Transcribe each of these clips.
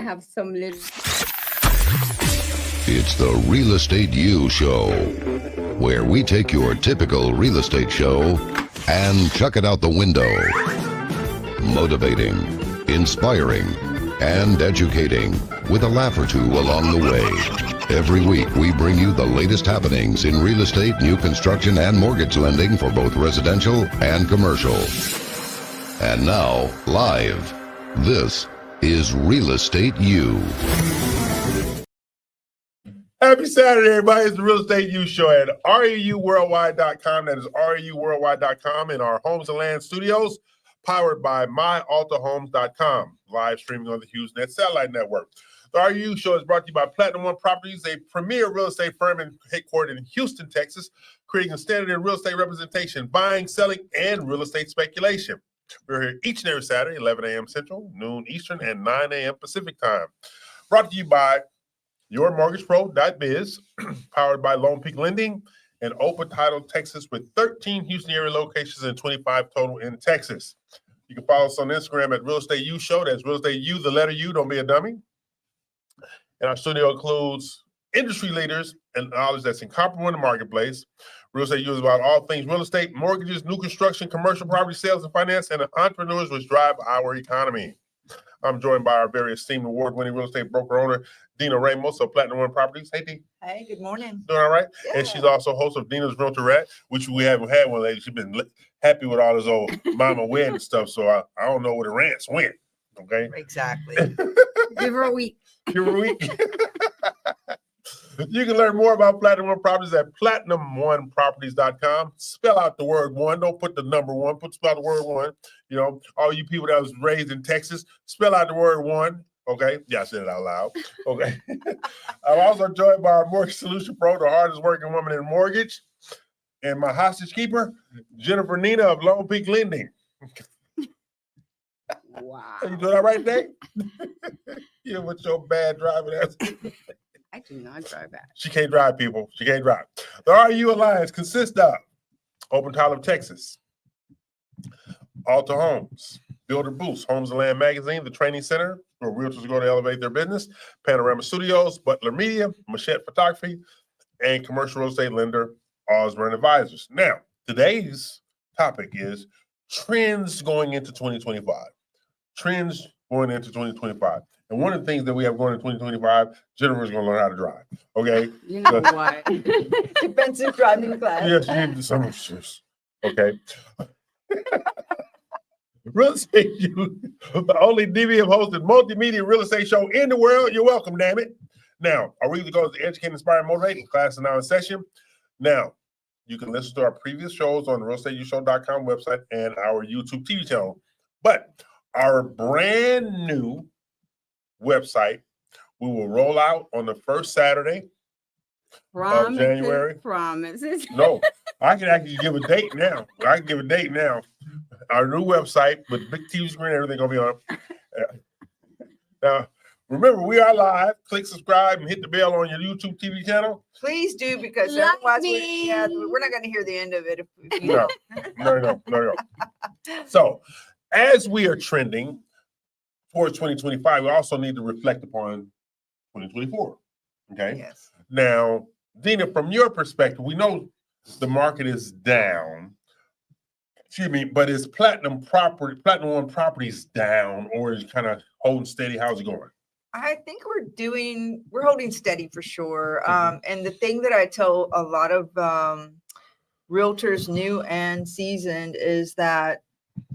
have some little. It's the Real Estate U Show, where we take your typical real estate show and chuck it out the window. Motivating, inspiring, and educating with a laugh or two along the way. Every week we bring you the latest happenings in real estate, new construction, and mortgage lending for both residential and commercial. And now, live, this is Real Estate U. Happy Saturday, everybody. It's the Real Estate U Show at REUworldwide.com. That is REUworldwide.com in our Homes and Land studios, powered by myaltahomes.com, live streaming on the HughesNet satellite network. The REU Show is brought to you by Platinum One Properties, a premier real estate firm headquartered in Houston, Texas, creating a standard in real estate representation, buying, selling, and real estate speculation. We're here each and every Saturday, 11 a.m. Central, noon Eastern, and 9 a.m. Pacific time. Brought to you by YourMortgagePro.biz, powered by Lone Peak Lending, and Open Title Texas with 13 Houston area locations and 25 total in Texas. You can follow us on Instagram at Real Estate U Show. That's Real Estate U, the letter U, don't be a dummy. And our studio includes industry leaders and knowledge that's incomparable in the marketplace. Real Estate U is about all things real estate, mortgages, new construction, commercial property sales and finance, and the entrepreneurs which drive our economy. I'm joined by our very esteemed award-winning real estate broker owner, Dina Ramos of Platinum One Properties. Hey, Dee. Hey, good morning. Doing all right? Yeah. And she's also host of Dina's Realtor Rat, which we haven't had one lately. She's been happy with all this old mama win and stuff, so I don't know where the rants went, okay? Exactly. Give her a week. Give her a week. You can learn more about Platinum One Properties at PlatinumOneProperties.com. Spell out the word one. Don't put the number one. Spell out the word one. You know, all you people that was raised in Texas, spell out the word one. Okay? Yeah, I said it out loud. Okay. I'm also joined by our mortgage solution pro, the hardest working woman in mortgage, and my hostage keeper, Jennifer Nina of Lone Peak Lending. Wow. Are you doing all right today? Yeah, with your bad driving ass. I do not drive back. She can't drive, people. She can't drive. The REU Alliance consists of Open Title of Texas, Alta Homes, Builder Boost, Homes and Land Magazine, the Training Center, where realtors go to elevate their business, Panorama Studios, Butler Media, Machette Photography, and commercial real estate lender, Osborne Advisors. Now, today's topic is trends going into 2025. Trends going into 2025. And one of the things that we have going in 2025, Jennifer's going to learn how to drive. Okay? You know what? Defensive driving class. Yes, you need to do some shit. Okay. Real Estate U, the only DVM hosted multimedia real estate show in the world. You're welcome, damn it. Now, our weekly goal is to educate, inspire, and motivate. And class is now in session. Now, you can listen to our previous shows on the realestateushow.com website and our YouTube TV channel. But our brand new website we will roll out on the first Saturday of January. Promises. No, I can actually give a date now. Our new website with big TV screen, everything gonna be on. Now, remember, we are live. Click subscribe and hit the bell on your YouTube TV channel. Please do, because Like otherwise me. we're not going to hear the end of it. If you No. So, as we are trending towards 2025, we also need to reflect upon 2024. Okay. Yes. Now, Dina, from your perspective, we know the market is down. Excuse me, but is Platinum One Properties down, or is it kind of holding steady? How's it going? I think we're holding steady for sure. And the thing that I tell a lot of realtors, new and seasoned, is that,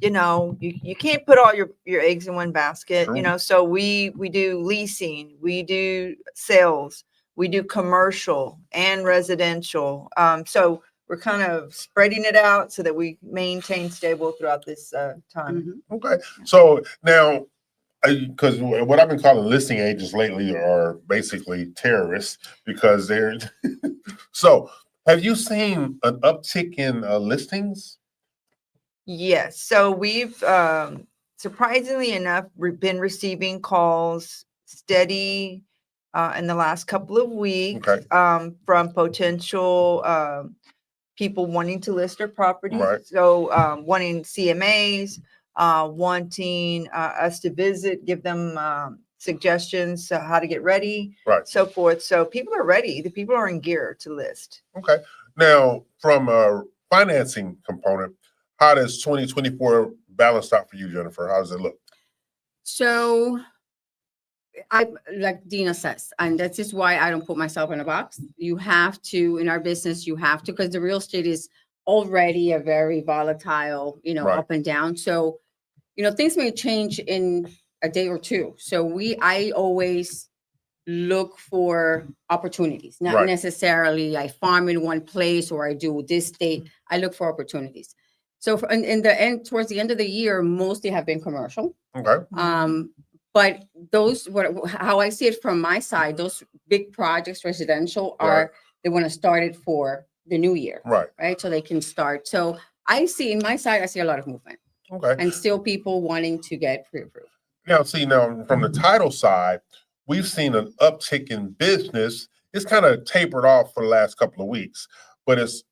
you know, you can't put all your eggs in one basket. True. You know, so we do leasing, we do sales, we do commercial and residential. So we're kind of spreading it out so that we maintain stable throughout this time. Mm-hmm. Okay. So now, because what I've been calling listing agents lately are basically terrorists, because they're so have you seen an uptick in listings? Yes. So we've surprisingly enough been receiving calls steady in the last couple of weeks from potential people wanting to list their property. Right. So wanting CMAs, wanting us to visit, give them suggestions, how to get ready, Right. so forth. So people are ready. The people are in gear to list. Okay. Now, from a financing component, how does 2024 balance out for you, Jennifer? How does it look? So I, like Dina says, and that's just why I don't put myself in a box. You have to, in our business, you have to, because the real estate is already a very volatile, Right. up and down. So, things may change in a day or two. So I always look for opportunities, not Right. necessarily I farm in one place or I do this state. I look for opportunities. So in the end, towards the end of the year, mostly have been commercial. Okay. But how I see it from my side, those big projects, residential, they want to start it for the new year, Right. So they can start. So I see in my side, I see a lot of movement. Okay. And still people wanting to get pre-approved. Now, from the title side, we've seen an uptick in business. It's kind of tapered off for the last couple of weeks, but it's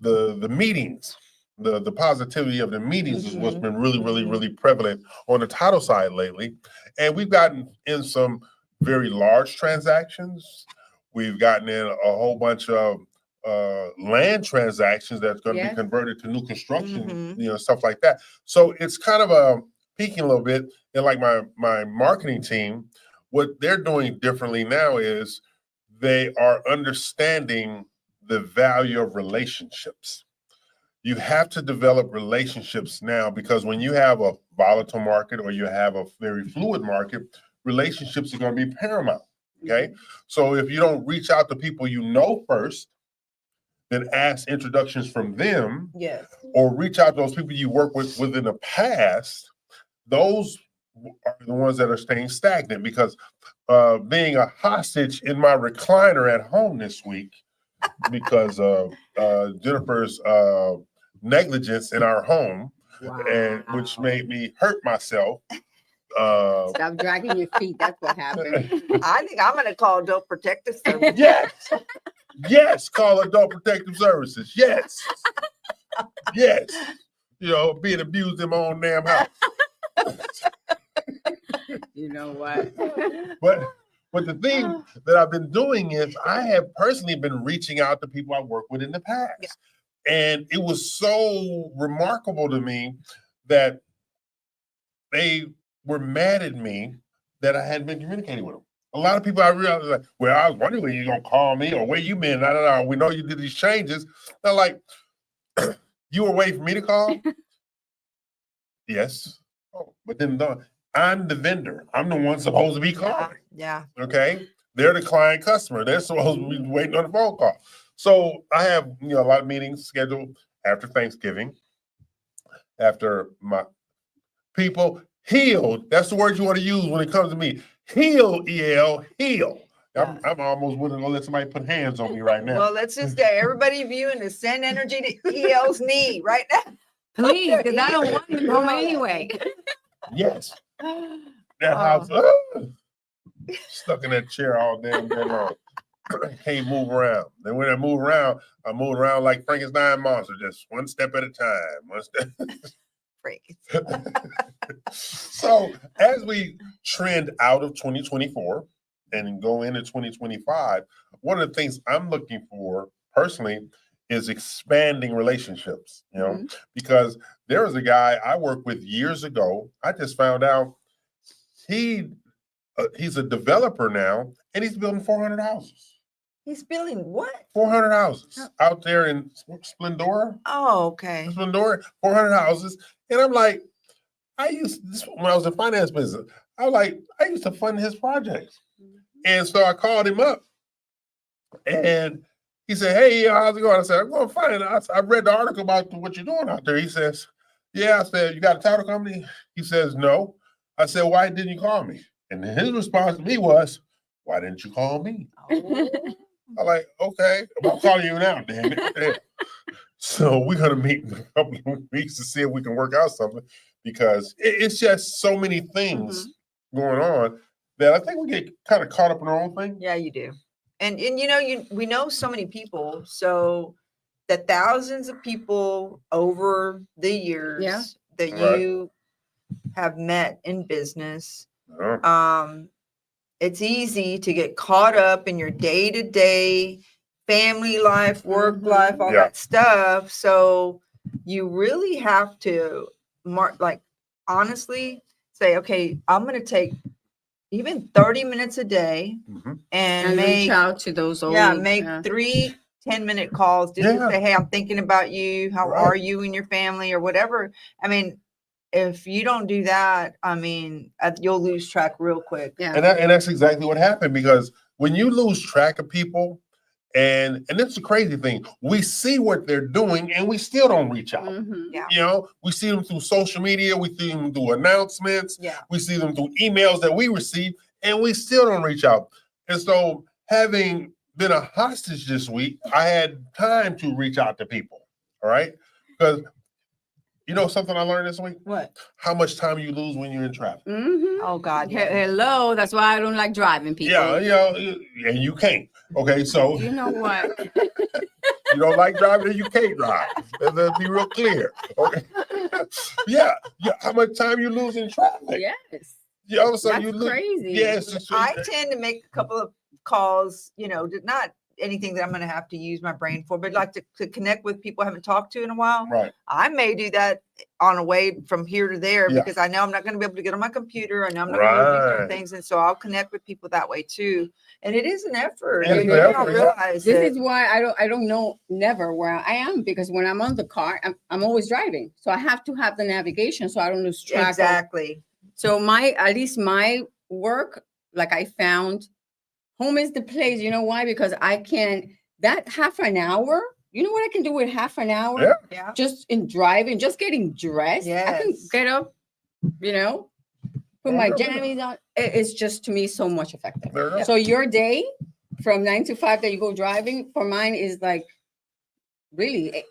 the meetings, the positivity of the meetings is what's been really, really, really prevalent on the title side lately. And we've gotten in some very large transactions. We've gotten in a whole bunch of land transactions that's going to be converted to new construction, stuff like that. So it's kind of peaking a little bit. And like my marketing team, what they're doing differently now is they are understanding the value of relationships. You have to develop relationships now, because when you have a volatile market or you have a very fluid market, relationships are going to be paramount. Okay. So if you don't reach out to people first, then ask introductions from them, or reach out to those people you work with in the past, those are the ones that are staying stagnant. Because being a hostage in my recliner at home this week because of Jennifer's negligence in our home, and which made me hurt myself. Stop dragging your feet. That's what happened. I think I'm going to call Adult Protective Services. Yes, call Adult Protective Services. Yes. Being abused in my own damn house. You know what? But the thing that I've been doing is I have personally been reaching out to people I worked with in the past. And it was so remarkable to me that they were mad at me that I hadn't been communicating with them. A lot of people I realized, like, well, I was wondering when you're going to call me or where you been. We know you did these changes. They're like, you were waiting for me to call? Yes. Oh, but then I'm the vendor. I'm the one supposed to be calling. Yeah. Okay. They're the client customer. They're supposed to be waiting on the phone call. So I have a lot of meetings scheduled after Thanksgiving, after my people healed. That's the word you want to use when it comes to me. Heal, EL, heal. Yeah. I'm almost willing to let somebody put hands on me right now. Well, let's just get everybody viewing to send energy to EL's knee right now. Please, because I don't want him home anyway. Yes. That house stuck in that chair all damn day long. Can't move around. Then when I move around like Frankenstein monster, just one step at a time. One step. So as we trend out of 2024 and go into 2025, one of the things I'm looking for personally is expanding relationships, because there was a guy I worked with years ago. I just found out he's a developer now, and he's building 400 houses. He's building what? 400 houses out there in Splendora. Oh, okay. Splendora, 400 houses. And I'm like, when I was in finance business, I used to fund his projects. And so I called him up and he said, hey, how's it going? I said, I'm going fine. I read the article about what you're doing out there. He says, yeah. I said, you got a title company? He says, no. I said, why didn't you call me? And his response to me was, why didn't you call me? I'm like, okay, I'm calling you now, damn it. So we're going to meet in a couple of weeks to see if we can work out something, because it's just so many things going on that I think we get kind of caught up in our own thing. Yeah, you do. And we know so many people, so the thousands of people over the years that you have met in business, It's easy to get caught up in your day-to-day family life, work life, all that stuff. So you really have to honestly say, okay, I'm going to take even 30 minutes a day and reach out to those old, make 3 10-minute calls just to say, hey, I'm thinking about you. How are you and your family or whatever? I mean, if you don't do that, I mean, you'll lose track real quick. Yeah. And that's exactly what happened, because when you lose track of people, and that's the crazy thing, we see what they're doing and we still don't reach out. Yeah. You know, we see them through social media, we see them through announcements, we see them through emails that we receive, and we still don't reach out. And so, having been a hostage this week, I had time to reach out to people. All right. Because you know something I learned this week? What? How much time you lose when you're in traffic. Oh, God. Hello. That's why I don't like driving, people. Yeah, and you can't. Okay, so. You know what? You don't like driving and you can't drive. Let's be real clear. Okay. Yeah. How much time you lose in traffic? Yes. Yeah, all of a sudden That's you lose. crazy. Yes. I tend to make a couple of calls, not anything that I'm going to have to use my brain for, but like to connect with people I haven't talked to in a while. Right. I may do that on a way from here to there because I know I'm not going to be able to get on my computer. I know I'm not going to do certain things. And so I'll connect with people that way too. And it is an effort. It's You an don't effort, realize This is why I don't know never where I am, because when I'm on the car, I'm always driving. So I have to have the navigation so I don't lose track. Exactly. So at least my work, like I found, home is the place. You know why? Because I can, that half an hour, you know what I can do with half an hour? Yeah. Just in driving, just getting dressed. I can get up, put my jammies on. It's just, to me, so much effective. So your day from 9 to 5 that you go driving, for mine is like really,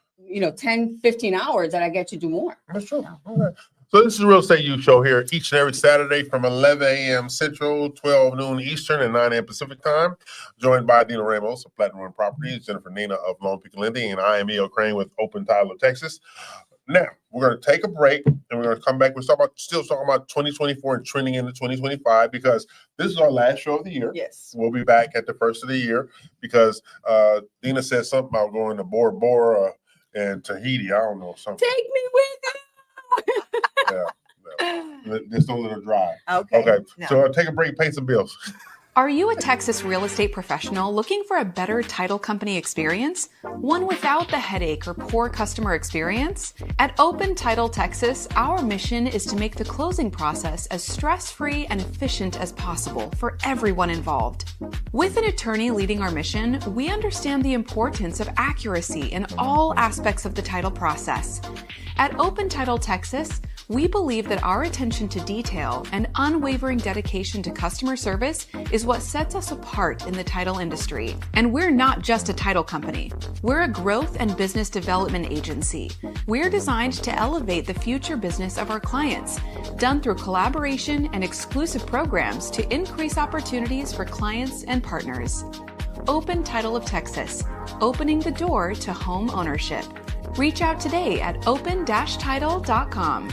10, 15 hours that I get to do more. That's true. Okay. So this is the Real Estate U Show here each and every Saturday from 11 a.m. Central, 12 noon Eastern, and 9 a.m. Pacific time. Joined by Dina Ramos of Platinum Properties, Jennifer Nina of Lone Peak Lending, and I am E.O. Crane with Open Title of Texas. Now, we're going to take a break, and we're going to come back. We're still talking about 2024 and trending into 2025, because this is our last show of the year. Yes. We'll be back at the first of the year, because Dina said something about going to Bora Bora and Tahiti. I don't know, something. Take me with you. Just a little drive. Okay. No. So take a break, pay some bills. Are you a Texas real estate professional looking for a better title company experience? One without the headache or poor customer experience? At Open Title Texas, our mission is to make the closing process as stress-free and efficient as possible for everyone involved. With an attorney leading our mission, we understand the importance of accuracy in all aspects of the title process. At Open Title Texas, we believe that our attention to detail and unwavering dedication to customer service is what sets us apart in the title industry. And we're not just a title company. We're a growth and business development agency. We're designed to elevate the future business of our clients, done through collaboration and exclusive programs to increase opportunities for clients and partners. Open Title of Texas, opening the door to home ownership. Reach out today at open-title.com.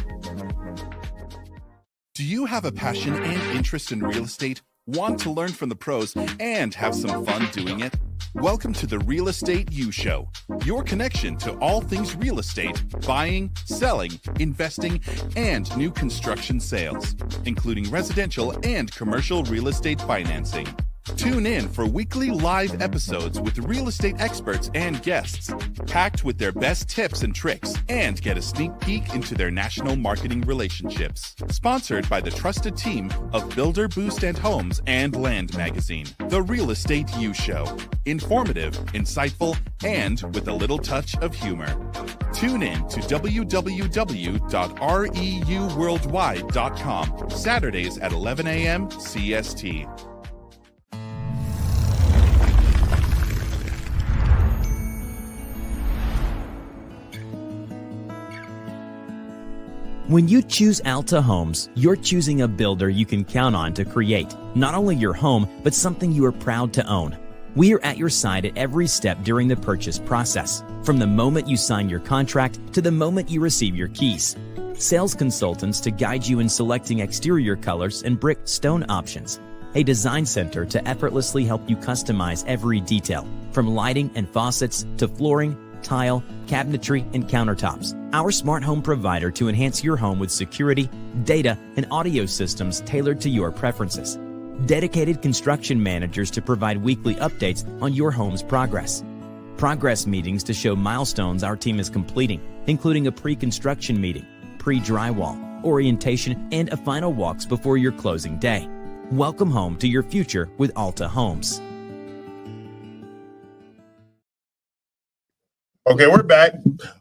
Do you have a passion and interest in real estate, want to learn from the pros, and have some fun doing it? Welcome to the Real Estate U Show, your connection to all things real estate, buying, selling, investing, and new construction sales, including residential and commercial real estate financing. Tune in for weekly live episodes with real estate experts and guests, packed with their best tips and tricks, and get a sneak peek into their national marketing relationships. Sponsored by the trusted team of Builder Boost and Homes and Land Magazine. The Real Estate U Show. Informative, insightful, and with a little touch of humor. Tune in to www.reuworldwide.com, Saturdays at 11 a.m. CST. When you choose Alta Homes, you're choosing a builder you can count on to create not only your home, but something you are proud to own. We are at your side at every step during the purchase process, from the moment you sign your contract to the moment you receive your keys. sales consultants to guide you in selecting exterior colors and brick stone options, a design center to effortlessly help you customize every detail, from lighting and faucets to flooring, tile, cabinetry, and countertops. Our smart home provider to enhance your home with security, data, and audio systems tailored to your preferences. Dedicated construction managers to provide weekly updates on your home's progress. Progress meetings to show milestones our team is completing, including a pre-construction meeting, pre-drywall, orientation, and a final walks before your closing day. Welcome home to your future with Alta Homes. Okay, we're back.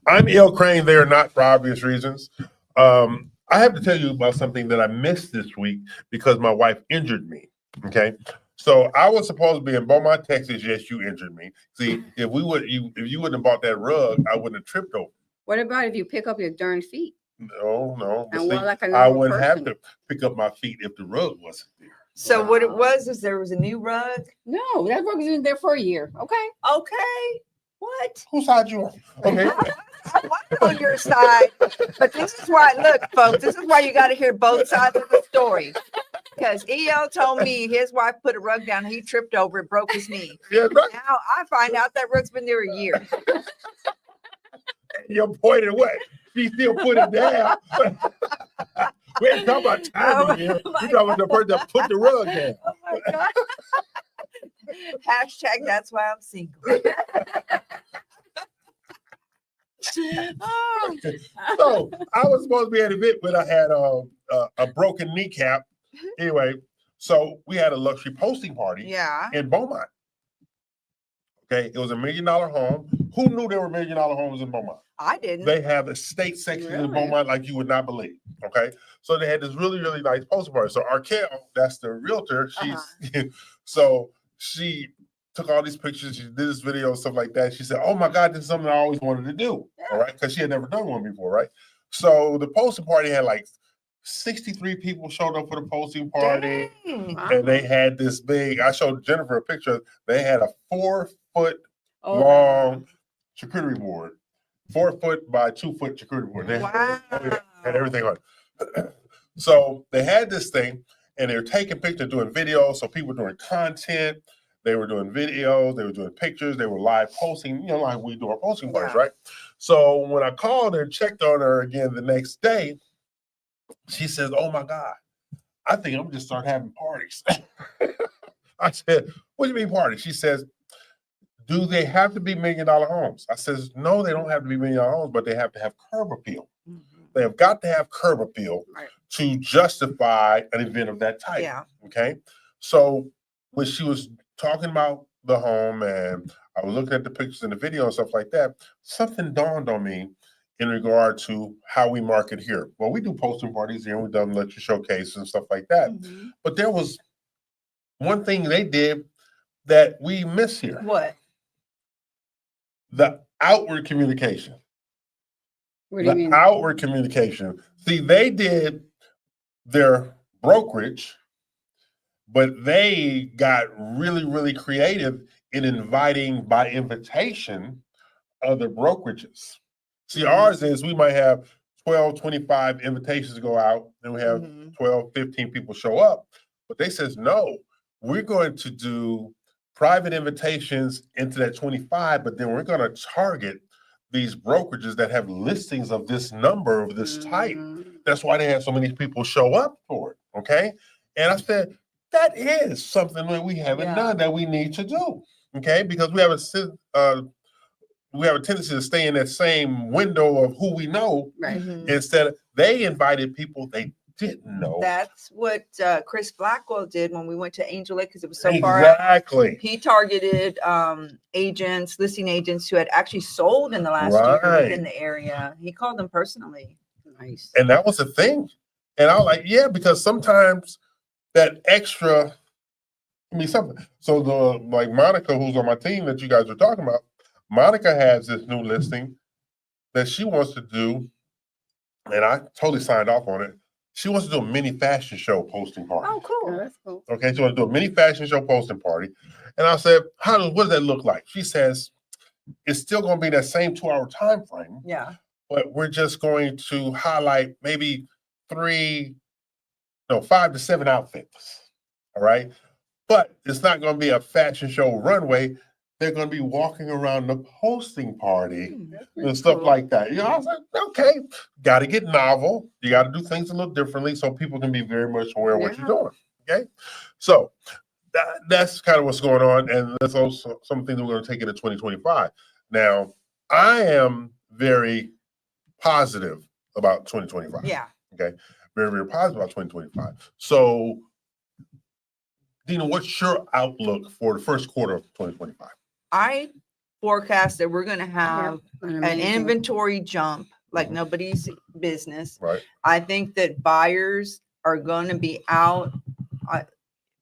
I'm Il Crane. They are not for obvious reasons. I have to tell you about something that I missed this week because my wife injured me. Okay, so I was supposed to be in Beaumont, Texas. Yes, you injured me. See, if you wouldn't have bought that rug, I wouldn't have tripped over. What about if you pick up your darn feet? No. And See, walk like a I normal wouldn't have person? to pick up my feet if the rug wasn't there. So what it was is there was a new rug. No, that rug has been there for a year. Okay. Okay. What? Whose side you on? Okay. I was on your side, but this is why. Look, folks, this is why you got to hear both sides of the story. Because EL told me his wife put a rug down, he tripped over it, broke his knee. Yeah, right. Now I find out that rug's been there a year. You pointed away. She still put it down. We ain't talking about timing here. We're talking about the person that put the rug down. Oh my God. Hashtag that's why I'm single. Oh. So I was supposed to be at an event, but I had a broken kneecap. Anyway, so we had a luxury posting party Yeah. in Beaumont. Okay, it was $1 million home. Who knew there were $1 million homes in Beaumont? I didn't. They have estate sections in Beaumont like you would not believe. Okay, so they had this really, really nice posting party. So Arkell, that's the realtor, so she took all these pictures, she did this video, stuff like that. She said, "Oh my God, this is something I always wanted to do." All right, because she had never done one before, right? So the posting party had like 63 people showed up for the posting party. Dang. And they had this big, I showed Jennifer a picture. They had a 4-foot Oh, long charcuterie board, 4 foot by 2 foot charcuterie board. They Wow. had everything on it. So they had this thing and they were taking pictures, doing videos. So people were doing content. They were doing videos, they were doing pictures, they were live posting, like we do our posting parties, right? So when I called her and checked on her again the next day, she says, "Oh my God, I think I'm just start having parties." I said, "What do you mean parties?" She says, "Do they have to be $1 million homes?" I says, "No, they don't have to be $1 million homes, but they have to have curb appeal. They have got to have curb appeal to justify an event of that type." Yeah. Okay. So when she was talking about the home and I was looking at the pictures and the video and stuff like that, something dawned on me in regard to how we market here. Well, we do posting parties here, and we've done lecture showcases and stuff like that. But there was one thing they did that we miss here. What? The outward communication. what do you mean? Outward communication. See, they did their brokerage, but they got really, really creative in inviting by invitation other brokerages. See, ours is we might have 12, 25 invitations to go out, and we have 12, 15 people show up. But they says, no, we're going to do private invitations into that 25, but then we're going to target these brokerages that have listings of this number, of this type. That's why they have so many people show up for it, okay? And I said, that is something that we haven't done that we need to do, okay? Because we have a tendency to stay in that same window of who we know. Right. Instead of, they invited people they didn't know. That's what Chris Blackwell did when we went to Angel Lake because it was so far out. Exactly. He targeted agents, listing agents who had actually sold in the last year in the area. He called them personally. Nice. And that was the thing. And I was like, yeah, because sometimes that extra, something. So like Monica, who's on my team that you guys were talking about, Monica has this new listing that she wants to do, and I totally signed off on it. She wants to do a mini fashion show posting party. Oh, cool. That's cool. Okay, she wants to do a mini fashion show posting party. And I said, what does that look like? She says, it's still going to be that same 2-hour time frame. Yeah. but we're just going to highlight maybe 5 to 7 outfits. All right. But it's not going to be a fashion show runway. They're going to be walking around the posting party and stuff like that. I was like, okay, got to get novel. You got to do things a little differently so people can be very much aware of what you're doing. Okay. So that's kind of what's going on. And that's also something that we're going to take into 2025. Now, I am very positive about 2025. Yeah. Okay. Very, very positive about 2025. So, Dina, what's your outlook for the first quarter of 2025? I forecast that we're going to have an Amazing. inventory jump like nobody's business. Right. I think that buyers are going to be out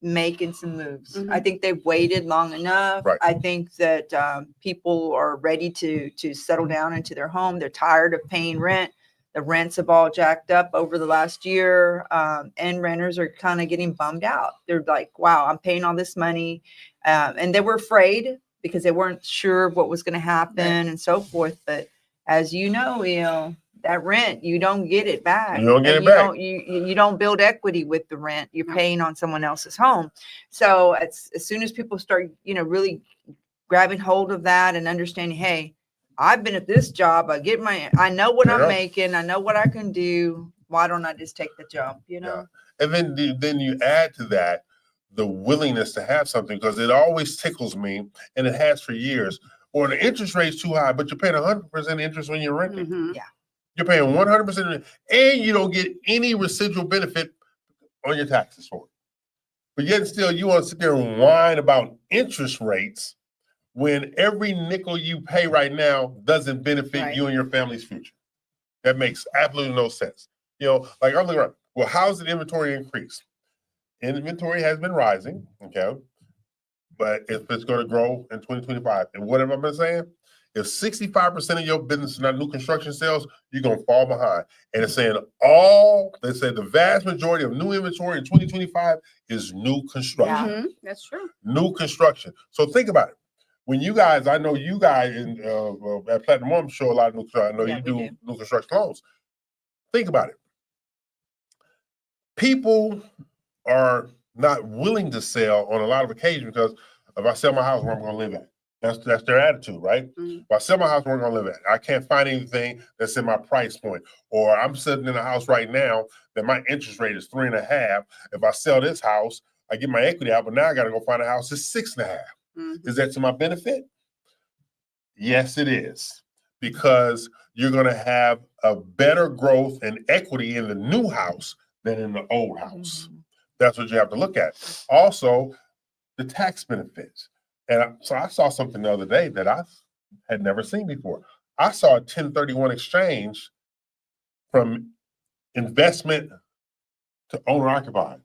making some moves. I think they've waited long enough. Right. I think that people are ready to settle down into their home. They're tired of paying rent. The rents have all jacked up over the last year, and renters are kind of getting bummed out. They're like, wow, I'm paying all this money. And they were afraid because they weren't sure what was going to happen and so forth. But as you know, that rent, you don't get it back. You don't get it back. You don't build equity with the rent. You're paying on someone else's home. So as soon as people start, really grabbing hold of that and understanding, hey, I've been at this job. I know what I'm making. I know what I can do. Why don't I just take the jump? Yeah. And then you add to that the willingness to have something, because it always tickles me, and it has for years. Or the interest rate's too high, but you're paying 100% interest when you're renting. Yeah. You're paying 100%, and you don't get any residual benefit on your taxes for it. But yet still, you want to sit there and whine about interest rates when every nickel you pay right now doesn't benefit you and your family's future. That makes absolutely no sense. Like I'm looking around, well, how's the inventory increase? Inventory has been rising, okay? But if it's going to grow in 2025, and what have I been saying? If 65% of your business is not new construction sales, you're going to fall behind. And it's saying they say the vast majority of new inventory in 2025 is new construction. That's true. New construction. So think about it. When you guys, I know you guys at Platinum One show a lot of new construction. I know you do new construction loans. Think about it. People are not willing to sell on a lot of occasions because if I sell my house, where I'm going to live at. That's their attitude, right? If I sell my house, where I'm going to live at. I can't find anything that's in my price point. Or I'm sitting in a house right now that my interest rate is 3.5. If I sell this house, I get my equity out, but now I got to go find a house that's 6.5. Is that to my benefit? Yes, it is. Because you're going to have a better growth and equity in the new house than in the old house. That's what you have to look at. Also, the tax benefits. And so I saw something the other day that I had never seen before. I saw a 1031 exchange from investment to owner occupied.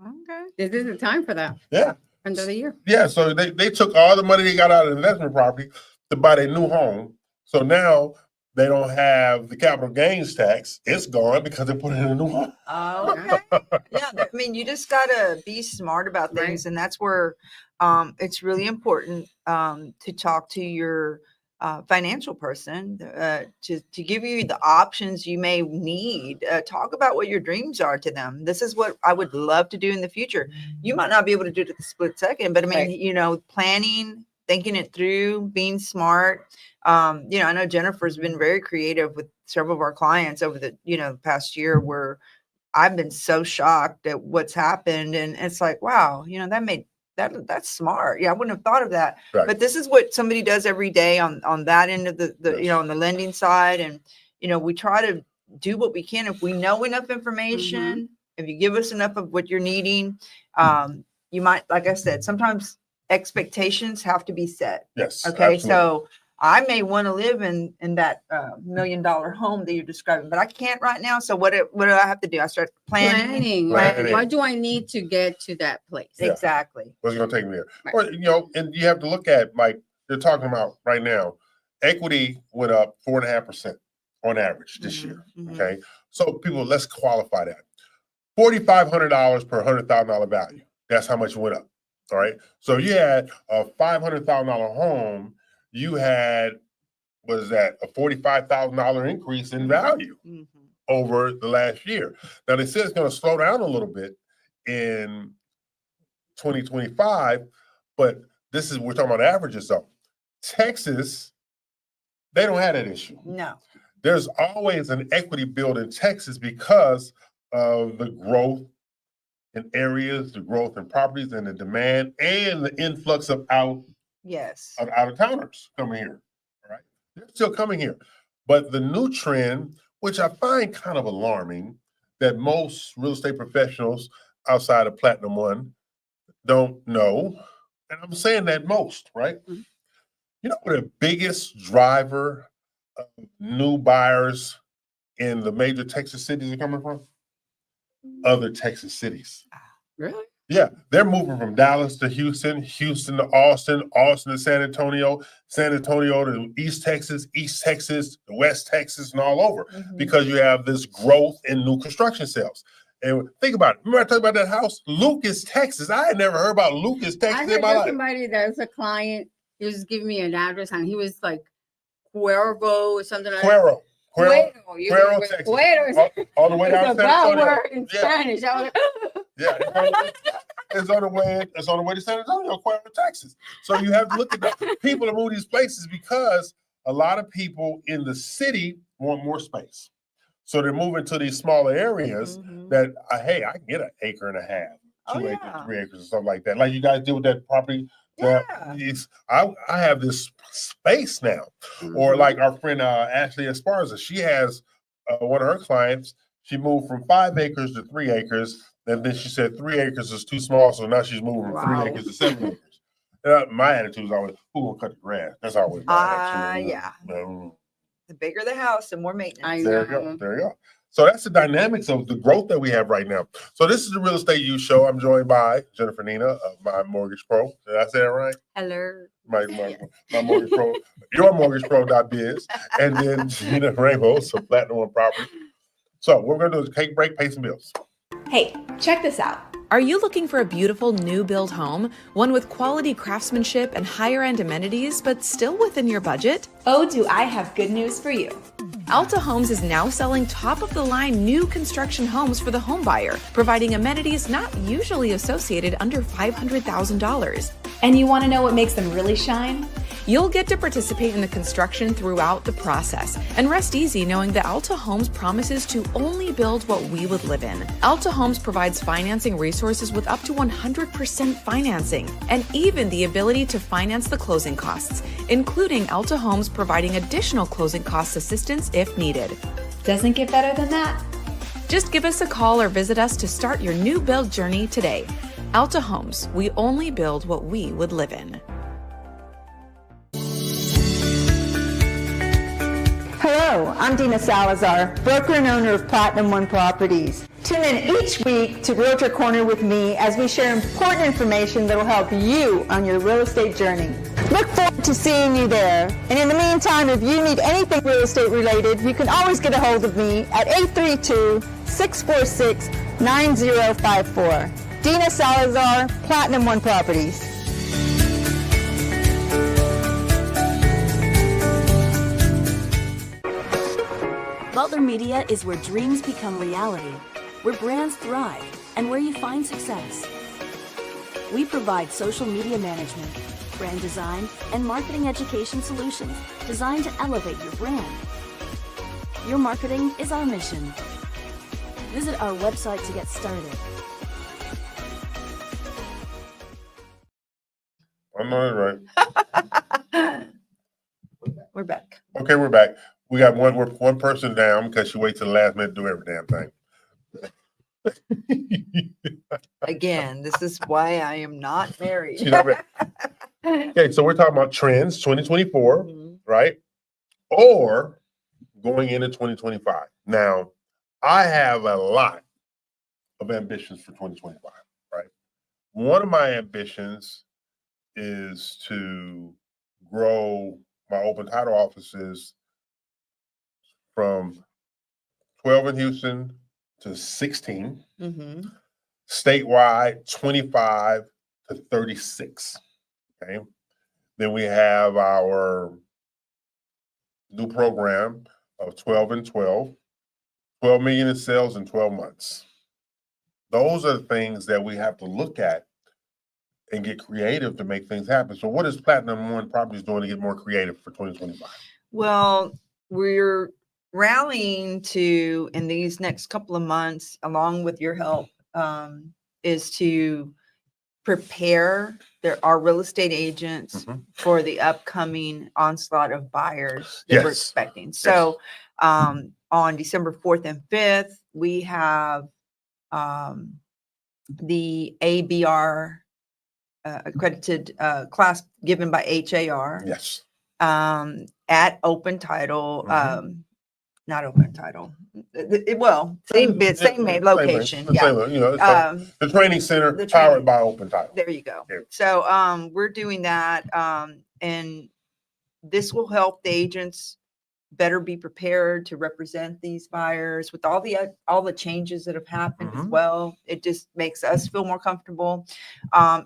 Okay. This is the time for that. Yeah. End of the year. Yeah, so they took all the money they got out of the investment property to buy their new home. So now they don't have the capital gains tax. It's gone because they put it in a new home. Oh, okay. Yeah, I mean, you just got to be smart about things. And that's where it's really important to talk to your financial person to give you the options you may need. Talk about what your dreams are to them. This is what I would love to do in the future. You might not be able to do it at the split second, but I mean, planning, thinking it through, being smart. I know Jennifer's been very creative with several of our clients over the, past year, where I've been so shocked at what's happened. And it's like, wow, that's smart. Yeah, I wouldn't have thought of that. Right. But this is what somebody does every day on that end of the on the lending side. And, we try to do what we can. If we know enough information, if you give us enough of what you're needing, you might, like I said, sometimes expectations have to be set. Yes. Okay. Absolutely. So I may want to live in that $1 million home that you're describing, but I can't right now. So what do I have to do? I start planning. Why do I need to get to that place? Yeah. Exactly. What's it going to take me there? Right. Or, and you have to look at, like they're talking about right now, equity went up 4.5% on average this year. Okay. So people, let's qualify that. $4,500 per $100,000 value. That's how much it went up. All right. So you had a $500,000 home. You had was that a $45,000 increase in value over the last year. Now they said it's going to slow down a little bit in 2025, but we're talking about averages though. Texas, they don't have that issue. No. There's always an equity build in Texas because of the growth in areas, the growth in properties, and the demand, and the influx of out of towners coming here. Right? They're still coming here. But the new trend, which I find kind of alarming, that most real estate professionals outside of Platinum One don't know, and I'm saying that most, right? Mm-hmm. You know what the biggest driver of new buyers in the major Texas cities are coming from? Other Texas cities. Really? Yeah, they're moving from Dallas to Houston, Houston to Austin, Austin to San Antonio, San Antonio to East Texas, West Texas, and all over, because you have this growth in new construction sales. And think about it. Remember I talked about that house? Lucas, Texas. I had never heard about Lucas, Texas in my life. Somebody that's a client, he was giving me an address, and he was like Cuervo or something like that. Cuero, Texas. All the way down to San Antonio. Word in Spanish. I was like, it's on the way to San Antonio, Cuero, Texas. So you have to look at the people that move these places, because a lot of people in the city want more space. So they're moving to these smaller areas that, hey, I can get an acre and a half, 2 acres, 3 acres, or something like that. Like you guys did with that property. I have this space now. Or like our friend Ashley Esparza, she has one of her clients, she moved from 5 acres to 3 acres, and then she said 3 acres is too small, so now she's moving from 3 acres to 7 acres. My attitude is always, who will cut the grass? That's always my attitude. The bigger the house, the more maintenance. There you go. So that's the dynamics of the growth that we have right now. So this is the Real Estate U Show. I'm joined by Jennifer Nina of My Mortgage Pro. Did I say that right? Hello. My Mortgage Pro, your mortgagepro.biz, and then Gina Ramos of Platinum One Property. So what we're going to do is take a break, pay some bills. Hey, check this out. Are you looking for a beautiful new build home, one with quality craftsmanship and higher end amenities, but still within your budget? Oh, do I have good news for you. Alta Homes is now selling top-of-the-line new construction homes for the home buyer, providing amenities not usually associated under $500,000. And you want to know what makes them really shine? You'll get to participate in the construction throughout the process and rest easy knowing that Alta Homes promises to only build what we would live in. Alta Homes provides financing resources with up to 100% financing and even the ability to finance the closing costs, including Alta Homes providing additional closing cost assistance if needed. Doesn't get better than that. Just give us a call or visit us to start your new build journey today. Alta Homes, we only build what we would live in. Hello, I'm Dina Salazar, broker and owner of Platinum One Properties. Tune in each week to Realtor Corner with me as we share important information that will help you on your real estate journey. Look forward to seeing you there. And in the meantime, if you need anything real estate related, you can always get a hold of me at 832-646-9054. Dina Salazar, Platinum One Properties. Butler Media is where dreams become reality, where brands thrive, and where you find success. We provide social media management, brand design, and marketing education solutions designed to elevate your brand. Your marketing is our mission. Visit our website to get started. I'm not right. We're back. Okay, we're back. We got one person down because she waits till the last minute to do every damn thing. Again, this is why I am not married. She's not ready. Okay, so we're talking about trends 2024, right? Or going into 2025. Now, I have a lot of ambitions for 2025, right? One of my ambitions is to grow my open title offices from 12 in Houston to 16, statewide 25 to 36. Okay. Then we have our new program of 12 and 12, 12 million in sales in 12 months. Those are the things that we have to look at and get creative to make things happen. So what is Platinum One Properties doing to get more creative for 2025? Well, we're rallying to, in these next couple of months, along with your help, is to prepare our real estate agents for the upcoming onslaught of buyers that we're Yes. expecting. So on December 4th and 5th, we have the ABR accredited class given by HAR. Yes. At Open Title, not Open Title. Same location. The Yeah. same, you know, it's like the training center the powered training. by Open Title. There you go. Yeah. So we're doing that, and this will help the agents better be prepared to represent these buyers with all the changes that have happened as well. It just makes us feel more comfortable.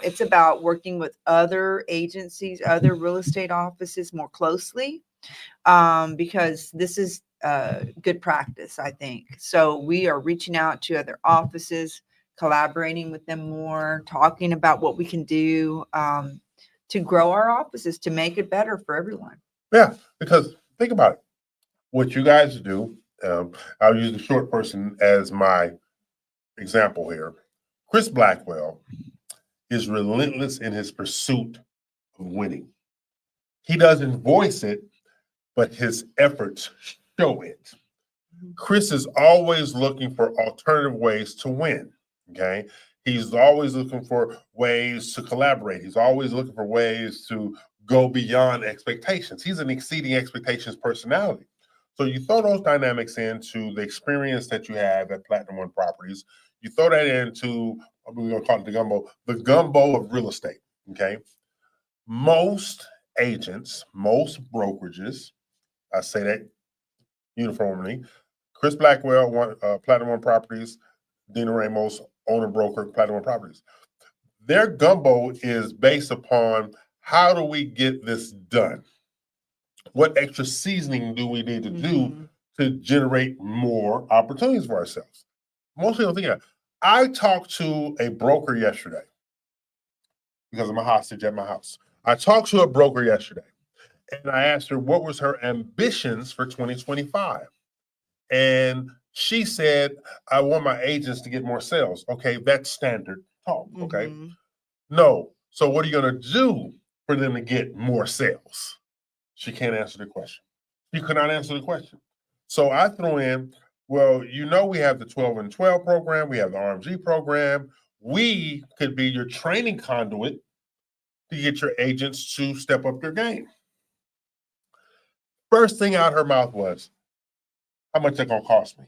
It's about working with other agencies, other real estate offices more closely, because this is good practice, I think. So we are reaching out to other offices, collaborating with them more, talking about what we can do to grow our offices, to make it better for everyone. Yeah, because think about it. What you guys do, I'll use the short person as my example here. Chris Blackwell is relentless in his pursuit of winning. He doesn't voice it, but his efforts show it. Chris is always looking for alternative ways to win, okay? He's always looking for ways to collaborate. He's always looking for ways to go beyond expectations. He's an exceeding expectations personality. So you throw those dynamics into the experience that you have at Platinum One Properties. You throw that into, we're going to call it the gumbo of real estate, okay? Most agents, most brokerages, I say that uniformly, Chris Blackwell, Platinum One Properties, Dina Ramos, owner broker, Platinum One Properties. Their gumbo is based upon how do we get this done? What extra seasoning do we need to do to generate more opportunities for ourselves? Most people think that. I talked to a broker yesterday because I'm a hostage at my house. I talked to a broker yesterday and I asked her what was her ambitions for 2025. And she said, I want my agents to get more sales. Okay, that's standard talk, okay? No, so what are you gonna do for them to get more sales? She can't answer the question. She could not answer the question. So I threw in, well, you know, we have the 12 and 12 program. We have the RMG program. We could be your training conduit to get your agents to step up their game. First thing out her mouth was, how much that gonna cost me?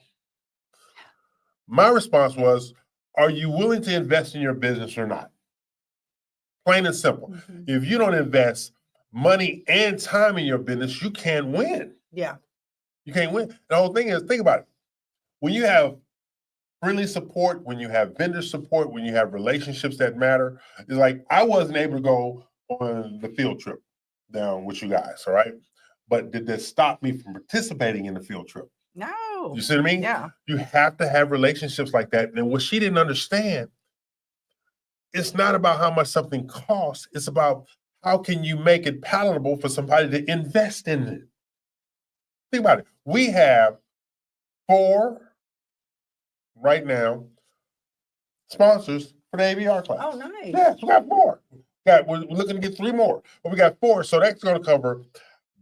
My response was, are you willing to invest in your business or not? Plain and simple. If you don't invest money and time in your business, you can't win. Yeah. You can't win. The whole thing is, think about it. When you have friendly support, when you have vendor support, when you have relationships that matter, it's like I wasn't able to go on the field trip down with you guys, all right? But did that stop me from participating in the field trip? No. You see what I mean? Yeah. You have to have relationships like that. And what she didn't understand, it's not about how much something costs. It's about how can you make it palatable for somebody to invest in it? Think about it. We have 4 right now sponsors for the ABR class. Oh, nice. Yes, we got 4. We're looking to get 3 more, but we got 4. So that's going to cover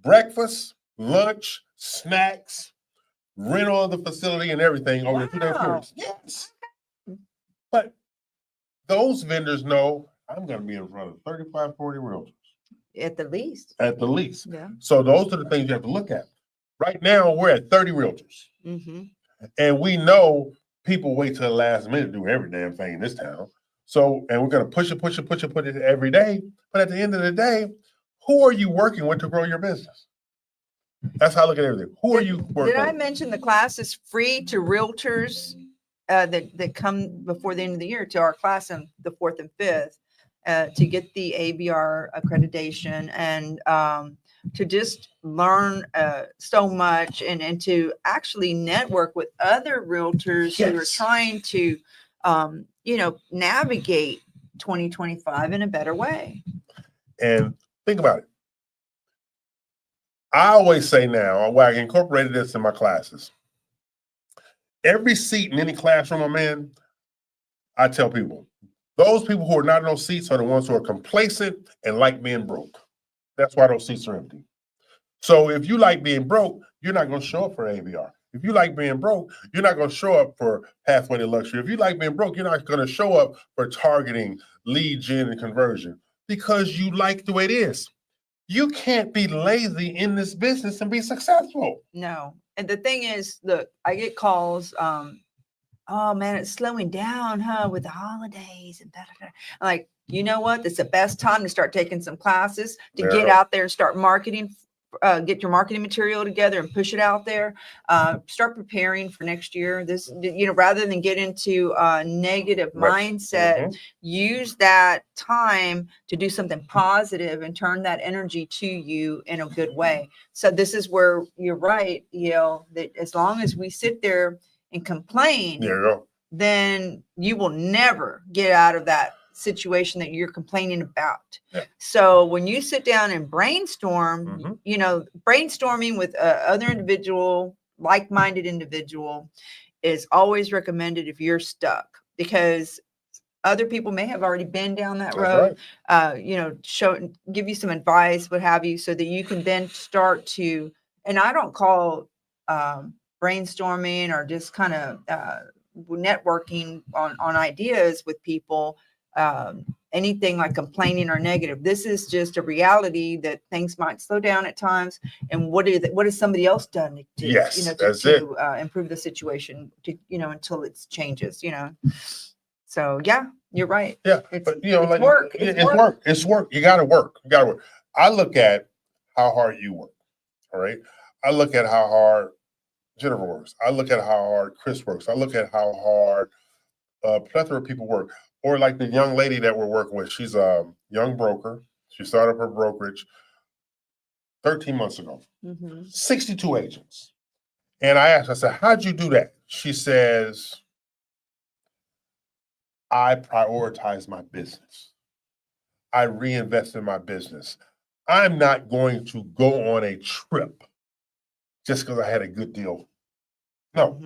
breakfast, lunch, snacks, rental of the facility, and everything over the 2-day period. Yes. But those vendors know I'm going to be in front of 35, 40 realtors. At the least. At the least. Yeah. So those are the things you have to look at. Right now, we're at 30 realtors. And we know people wait till the last minute to do every damn thing in this town. So, and we're going to push it every day. But at the end of the day, who are you working with to grow your business? That's how I look at everything. Who are you working with? Did I mention the class is free to realtors that come before the end of the year to our class on the 4th and 5th to get the ABR accreditation? And to just learn so much and to actually network with other realtors who are trying to, navigate 2025 in a better way. And think about it. I always say now, I incorporated this in my classes. Every seat in any classroom I'm in, I tell people, those people who are not in those seats are the ones who are complacent and like being broke. That's why those seats are empty. So if you like being broke, you're not going to show up for AVR. If you like being broke, you're not going to show up for Pathway to Luxury. If you like being broke, you're not going to show up for targeting, lead gen, and conversion because you like the way it is. You can't be lazy in this business and be successful. No. And the thing is, look, I get calls, oh man, it's slowing down, huh, with the holidays and I'm like, you know what? It's the best time to start taking some classes, to get out there and start marketing, get your marketing material together and push it out there. Start preparing for next year. This, rather than get into a negative mindset, use that time to do something positive and turn that energy to you in a good way. So this is where you're right, that as long as we sit there and complain, then you will never get out of that situation that you're complaining about. So when you sit down and brainstorm, brainstorming with other individual, like-minded individual is always recommended if you're stuck, because other people may have already been down that road, give you some advice, what have you, so that you can then start to, and I don't call brainstorming or just kind of networking on ideas with people anything like complaining or negative. This is just a reality that things might slow down at times. And what has somebody else done to improve the situation until it changes, So yeah, you're right. Yeah. It's work. It's work. You got to work. I look at how hard you work. All right. I look at how hard Jennifer works. I look at how hard Chris works. I look at how hard a plethora of people work. Or like the young lady that we're working with. She's a young broker. She started her brokerage 13 months ago. 62 agents. And I asked her, I said, how'd you do that? She says, I prioritize my business. I reinvest in my business. I'm not going to go on a trip just because I had a good deal. No.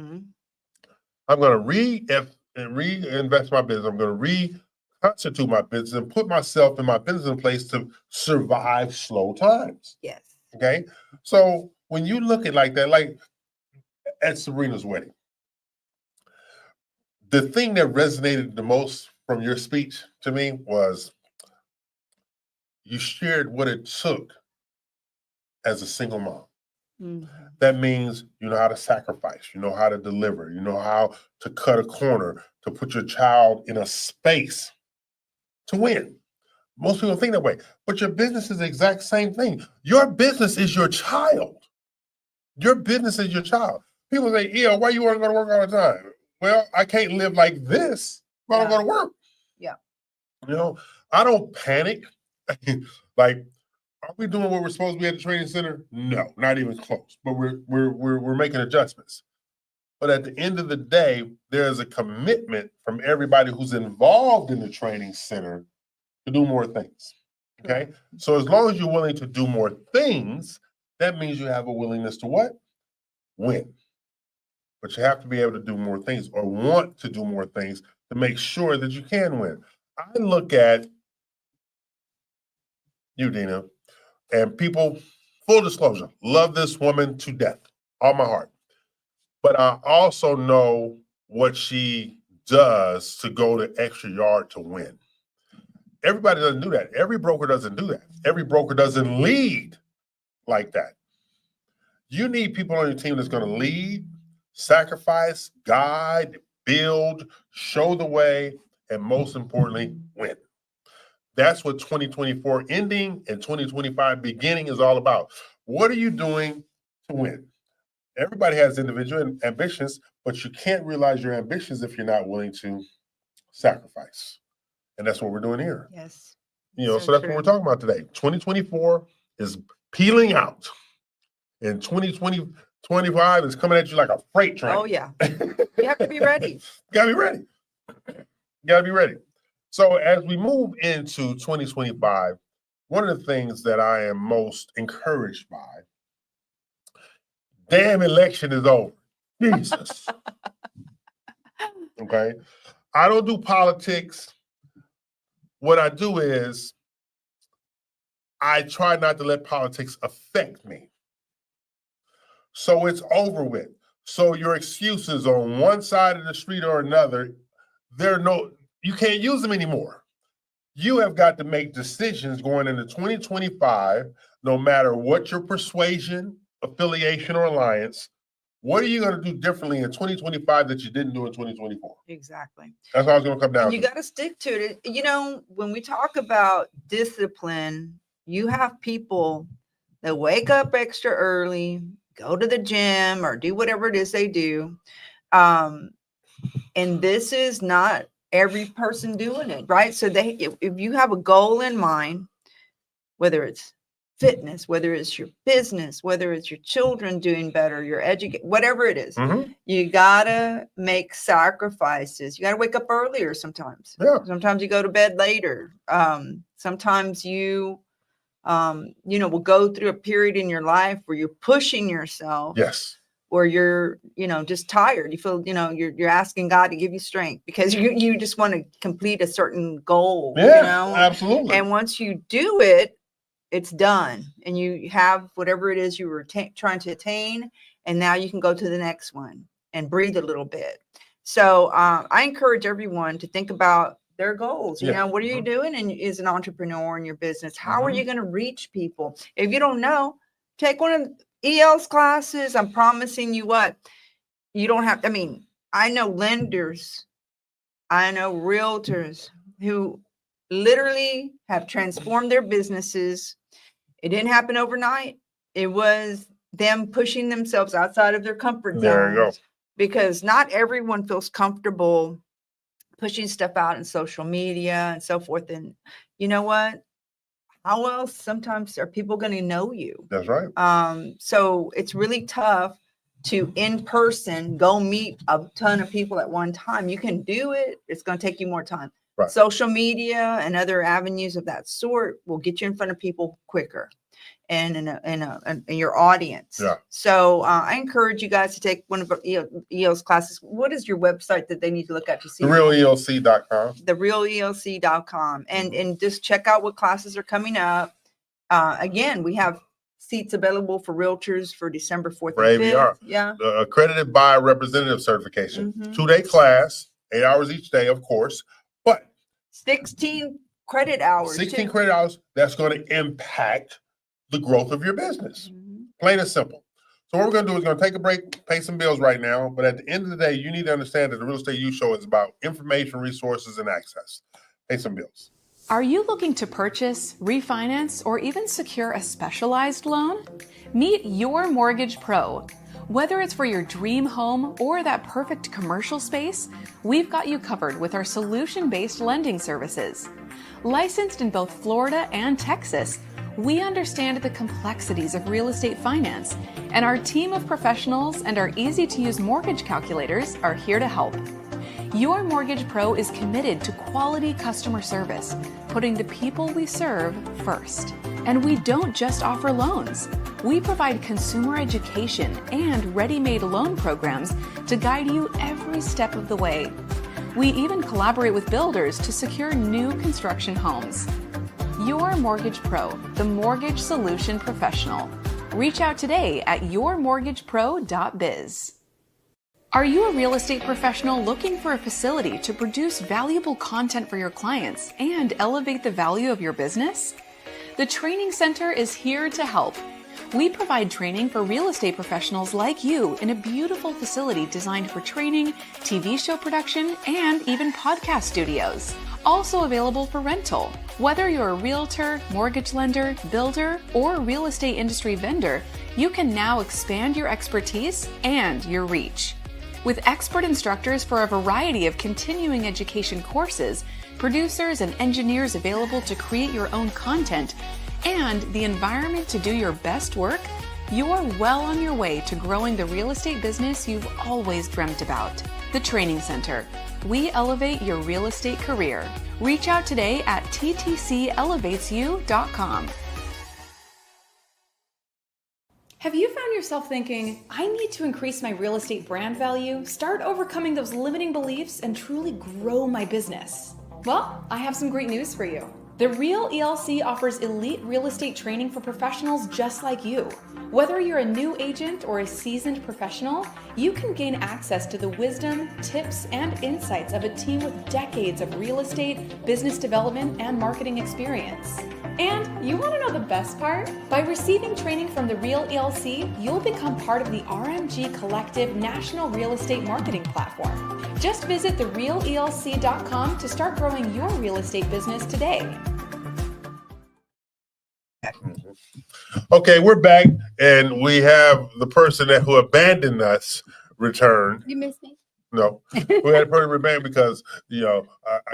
I'm going to reinvest my business. I'm going to reconstitute my business and put myself and my business in place to survive slow times. Yes. Okay. So when you look at like that, like at Serena's wedding, the thing that resonated the most from your speech to me was you shared what it took as a single mom. That means you know how to sacrifice, you know how to deliver, you know how to cut a corner, to put your child in a space to win. Most people think that way, but your business is the exact same thing. Your business is your child. Your business is your child. People say, yeah, why you want to go to work all the time? Well, I can't live like this if I don't go to work. Yeah. I don't panic. Like, are we doing what we're supposed to be at the training center? No, not even close. But we're making adjustments. But at the end of the day, there's a commitment from everybody who's involved in the training center to do more things. Okay? So as long as you're willing to do more things, that means you have a willingness to what? Win. But you have to be able to do more things or want to do more things to make sure that you can win. I look at you, Dina, and people, full disclosure, love this woman to death, all my heart. But I also know what she does to go the extra yard to win. Everybody doesn't do that. Every broker doesn't do that. Every broker doesn't lead like that. You need people on your team that's going to lead, sacrifice, guide, build, show the way, and most importantly, win. That's what 2024 ending and 2025 beginning is all about. What are you doing to win? Everybody has individual ambitions, but you can't realize your ambitions if you're not willing to sacrifice. And that's what we're doing here. Yes. So that's what we're talking about today. 2024 is peeling out. And 2025 is coming at you like a freight train. Oh, yeah. You have to be ready. Gotta be ready. Gotta be ready. So as we move into 2025, one of the things that I am most encouraged by, damn election is over. Jesus. Okay. I don't do politics. What I do is I try not to let politics affect me. So it's over with. So your excuses on one side of the street or another, you can't use them anymore. You have got to make decisions going into 2025, no matter what your persuasion, affiliation, or alliance. What are you going to do differently in 2025 that you didn't do in 2024? Exactly. That's how it's going to come down You to. got to stick to it. You know, when we talk about discipline, you have people that wake up extra early, go to the gym, or do whatever it is they do. And this is not every person doing it, right? So if you have a goal in mind, whether it's fitness, whether it's your business, whether it's your children doing better, your education, whatever it is, you gotta make sacrifices. You gotta wake up earlier sometimes. Yeah. Sometimes you go to bed later. Sometimes you will go through a period in your life where you're pushing yourself. Yes. Or you're, just tired. You feel, you're asking God to give you strength because you just want to complete a certain goal. Yeah, absolutely. And once you do it, it's done. And you have whatever it is you were trying to attain. And now you can go to the next one and breathe a little bit. So I encourage everyone to think about their goals. What are you doing as an entrepreneur in your business? How are you going to reach people? If you don't know, take one of EL's classes. I'm promising you what, you don't have, I know lenders, I know realtors who literally have transformed their businesses. It didn't happen overnight. It was them pushing themselves outside of their comfort zones. There you go. Because not everyone feels comfortable pushing stuff out in social media and so forth. And you know what? How else sometimes are people going to know you? That's right. So it's really tough to in person go meet a ton of people at one time. You can do it. It's going to take you more time. Right. Social media and other avenues of that sort will get you in front of people quicker and in your audience. Yeah. So I encourage you guys to take one of EL's classes. What is your website that they need to look at to see? TheRealELC.com. TheRealELC.com. And just check out what classes are coming up. Again, we have seats available for realtors for December 4th For and 5th. ABR. Yeah. The accredited by representative certification. 2-day class, 8 hours each day, of course. But 16 credit hours. 16 too. credit hours, that's going to impact the growth of your business. Plain and simple. So what we're going to do is going to take a break, pay some bills right now. But at the end of the day, you need to understand that the Real Estate U Show is about information, resources, and access. Pay some bills. Are you looking to purchase, refinance, or even secure a specialized loan? Meet Your Mortgage Pro. Whether it's for your dream home or that perfect commercial space, we've got you covered with our solution-based lending services. Licensed in both Florida and Texas, we understand the complexities of real estate finance, and our team of professionals and our easy-to-use mortgage calculators are here to help. Your Mortgage Pro is committed to quality customer service, putting the people we serve first. And we don't just offer loans. We provide consumer education and ready-made loan programs to guide you every step of the way. We even collaborate with builders to secure new construction homes. Your Mortgage Pro, the mortgage solution professional. Reach out today at yourmortgagepro.biz. Are you a real estate professional looking for a facility to produce valuable content for your clients and elevate the value of your business? The Training Center is here to help. We provide training for real estate professionals like you in a beautiful facility designed for training, TV show production, and even podcast studios. Also available for rental. Whether you're a realtor, mortgage lender, builder, or real estate industry vendor, you can now expand your expertise and your reach. With expert instructors for a variety of continuing education courses, producers and engineers available to create your own content, and the environment to do your best work, you're well on your way to growing the real estate business you've always dreamt about. The Training Center. We elevate your real estate career. Reach out today at ttcellevatesyou.com. Have you found yourself thinking, I need to increase my real estate brand value, start overcoming those limiting beliefs, and truly grow my business? Well, I have some great news for you. The Real ELC offers elite real estate training for professionals just like you. Whether you're a new agent or a seasoned professional, you can gain access to the wisdom, tips, and insights of a team with decades of real estate, business development, and marketing experience. And you want to know the best part? By receiving training from the Real ELC, you'll become part of the RMG Collective National Real Estate Marketing Platform. Just visit therealelc.com to start growing your real estate business today. Okay, we're back, and we have the person who abandoned us return. You miss me? No, we had a person remain because I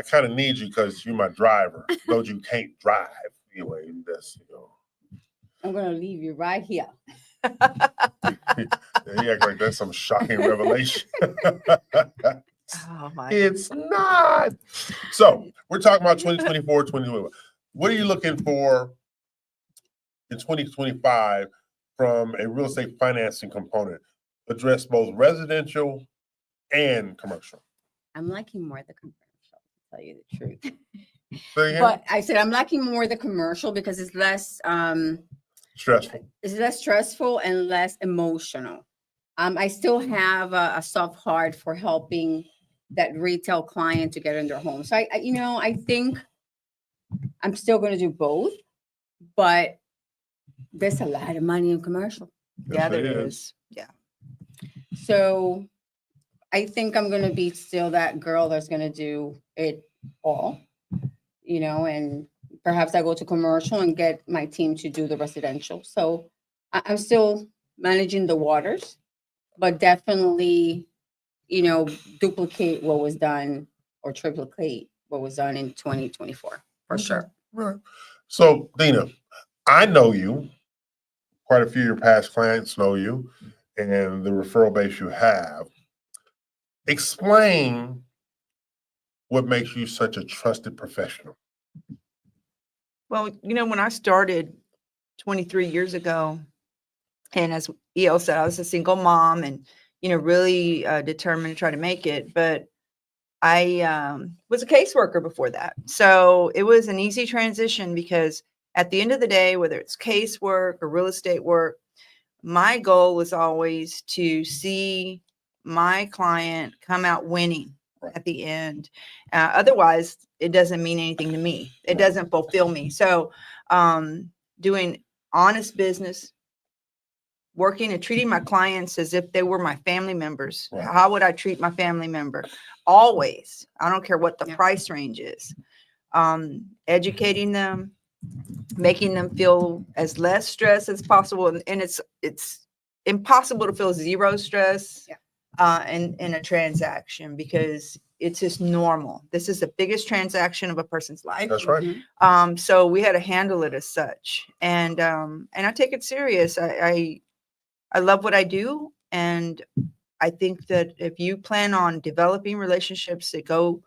kind of need you because you're my driver. Though you can't drive anyway. I'm gonna leave you right here. You act like that's some shocking revelation. Oh my! It's not. So we're talking about 2024, 2021. What are you looking for in 2025 from a real estate financing component? Address both residential and commercial. I'm liking more the commercial, to tell you the truth. Say again? But I said I'm liking more the commercial because it's less Stressful. it's less stressful and less emotional. I still have a soft heart for helping that retail client to get in their home. So I think I'm still going to do both, but there's a lot of money in commercial. Yeah, Yes, there it is. Yeah. So I think I'm going to be still that girl that's going to do it all, and perhaps I go to commercial and get my team to do the residential. So I'm still managing the waters, but definitely, duplicate what was done or triplicate what was done in 2024 for sure. Right. So, Dina, I know you. Quite a few of your past clients know you, and the referral base you have. Explain what makes you such a trusted professional. Well, when I started 23 years ago, and as EL said, I was a single mom and, really determined to try to make it. But I was a caseworker before that. So it was an easy transition because at the end of the day, whether it's casework or real estate work, my goal was always to see my client come out winning at the end. Otherwise, it doesn't mean anything to me. It doesn't fulfill me. So doing honest business, working and treating my clients as if they were my family members. Right. How would I treat my family member? Always. I don't care what the price range is. Educating them, making them feel as less stress as possible. And it's impossible to feel zero stress in a transaction because it's just normal. This is the biggest transaction of a person's life. That's right. So we had to handle it as such. And I take it serious. I love what I do. And I think that if you plan on developing relationships that go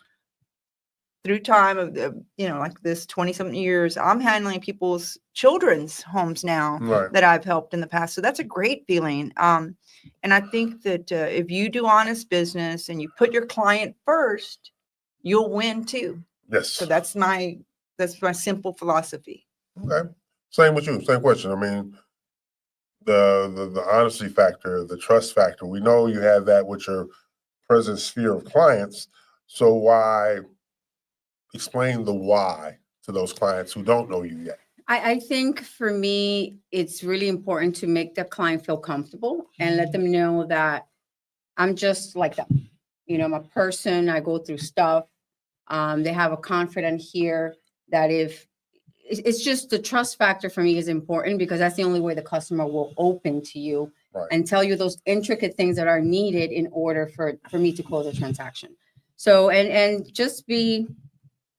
through time of like this 20-something years, I'm handling people's children's homes now that I've helped in the past. So that's a great feeling. And I think that if you do honest business and you put your client first, you'll win too. Yes. So that's my simple philosophy. Okay. Same with you. Same question. I mean, the honesty factor, the trust factor. We know you have that with your present sphere of clients. So why? Explain the why to those clients who don't know you yet. I think for me, it's really important to make the client feel comfortable and let them know that I'm just like them. I'm a person, I go through stuff. They have a confidence here that if it's just the trust factor for me is important because that's the only way the customer will open to you and tell you those intricate things that are needed in order for me to close a transaction. So, and just be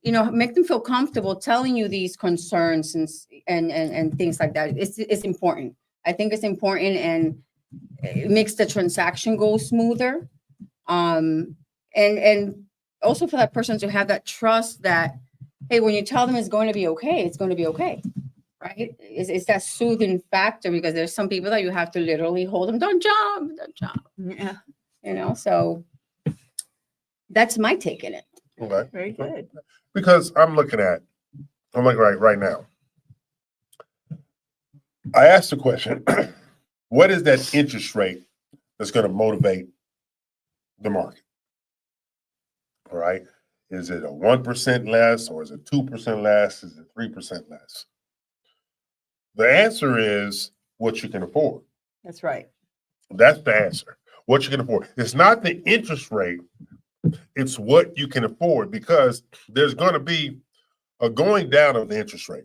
make them feel comfortable telling you these concerns and things like that. It's important. I think it's important, and it makes the transaction go smoother. And also for that person to have that trust that, hey, when you tell them it's going to be okay, it's going to be okay. Right? It's that soothing factor, because there's some people that you have to literally hold them, don't jump. Yeah. So that's my take in it. Okay. Very good. Because I'm looking right now. I asked the question, what is that interest rate that's going to motivate the market? All right. Is it a 1% less, or is it 2% less? Is it 3% less? The answer is what you can afford. That's right. That's the answer. What you can afford. It's not the interest rate. It's what you can afford, because there's going to be a going down of the interest rate.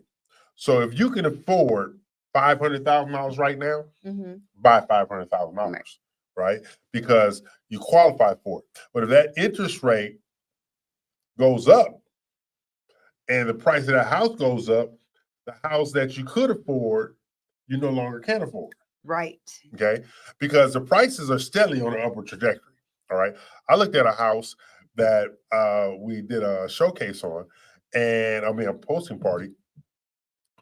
So if you can afford $500,000 right now, buy $500,000, right? Because you qualify for it. But if that interest rate goes up and the price of that house goes up, the house that you could afford, you no longer can afford. Right. Okay. Because the prices are steadily on an upward trajectory. All right. I looked at a house that we did a showcase on, and a posting party.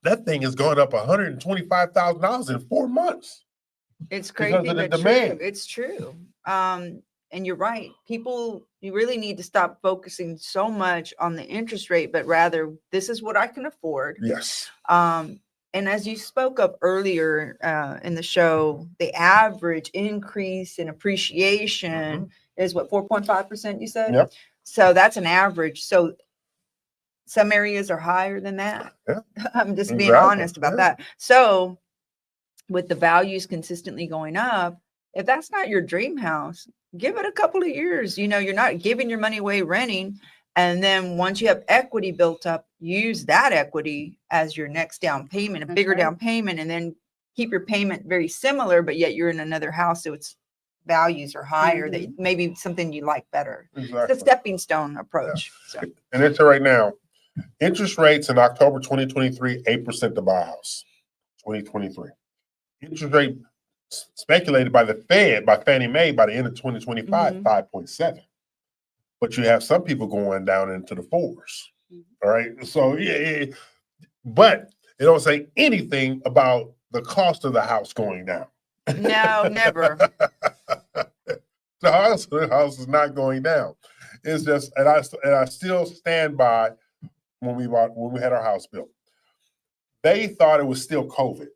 That thing has gone up $125,000 in 4 months. It's crazy, because of the but demand. true. It's true. And you're right. People, you really need to stop focusing so much on the interest rate, but rather, this is what I can afford. Yes. And as you spoke of earlier in the show, the average increase in appreciation is what, 4.5%, you said? Yep. So that's an average. So some areas are higher than that. Yeah. I'm just being Exactly. honest about that. So with the values consistently going up, if that's not your dream house, give it a couple of years. You're not giving your money away renting. And then once you have equity built up, use that equity as your next down payment, a bigger down payment, and then keep your payment very similar, but yet you're in another house, so its values are higher, that maybe something you like better. Exactly. It's a stepping stone approach. Yeah. So. And it's right now, interest rates in October 2023, 8% to buy a house. 2023. Interest rate speculated by the Fed, by Fannie Mae, by the end of 2025, 5.7. But you have some people going down into the 4s. All right. So yeah. But it don't say anything about the cost of the house going down. No, never. The house is not going down. It's just, and I still stand by when we had our house built. They thought it was still COVID,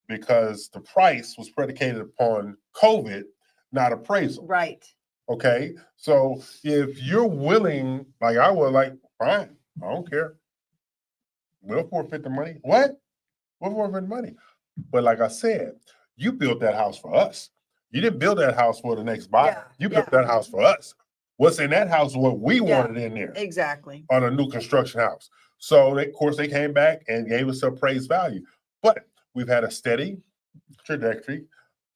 because the price was predicated upon COVID, not appraisal. Right. Okay. So if you're willing, like I was, like, fine, I don't care. We'll forfeit the money. What? We'll forfeit the money. But like I said, you built that house for us. You didn't build that house for the next buyer. You built that house for us. What's in that house is what we wanted in there. Exactly. On a new construction house. So of course they came back and gave us appraised value. But we've had a steady trajectory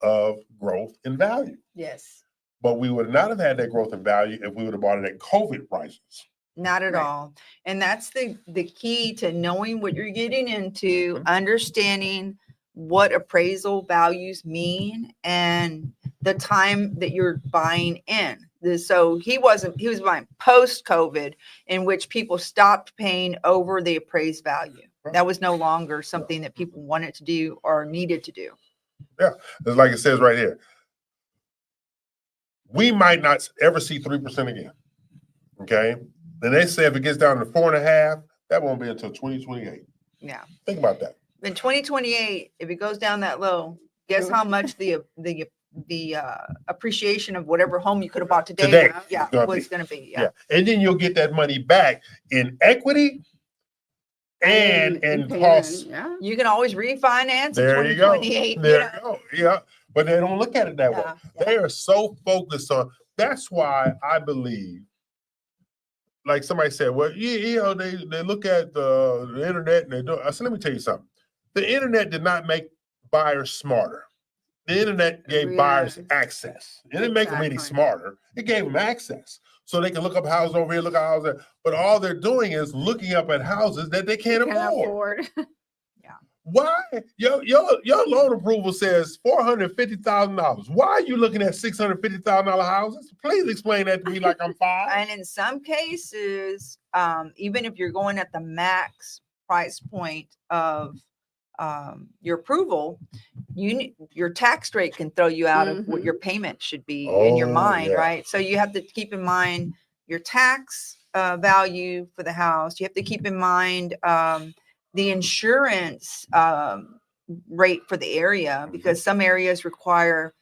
of growth in value. Yes. But we would not have had that growth in value if we would have bought it at COVID prices. Not at all. And that's the key to knowing what you're getting into, understanding what appraisal values mean, and the time that you're buying in. So he was buying post-COVID, in which people stopped paying over the appraised value. That was no longer something that people wanted to do or needed to do. Yeah, it's like it says right here. We might not ever see 3% again. Okay. And they say if it gets down to 4.5%, that won't be until 2028. Yeah. Think about that. In 2028, if it goes down that low, guess how much the appreciation of whatever home you could have bought today was going to be. Yeah. And then you'll get that money back in equity and in costs. Yeah. You can always refinance There in you go. 2028. There you go. Yeah. But they don't look at it that way. Yeah. They are so focused on, that's why I believe, like somebody said, well, they look at the internet and they do. I said, let me tell you something. The internet did not make buyers smarter. The internet gave buyers access. It didn't make them any smarter. It gave them access. so they can look up houses over here, look at houses there. But all they're doing is looking up at houses that they can't afford. Why? Your loan approval says $450,000. Why are you looking at $650,000 houses? Please explain that to me like I'm five. And in some cases, even if you're going at the max price point of your approval, your tax rate can throw you out of what your payment should be in your mind, right? So you have to keep in mind your tax value for the house. You have to keep in mind the insurance rate for the area, because some areas require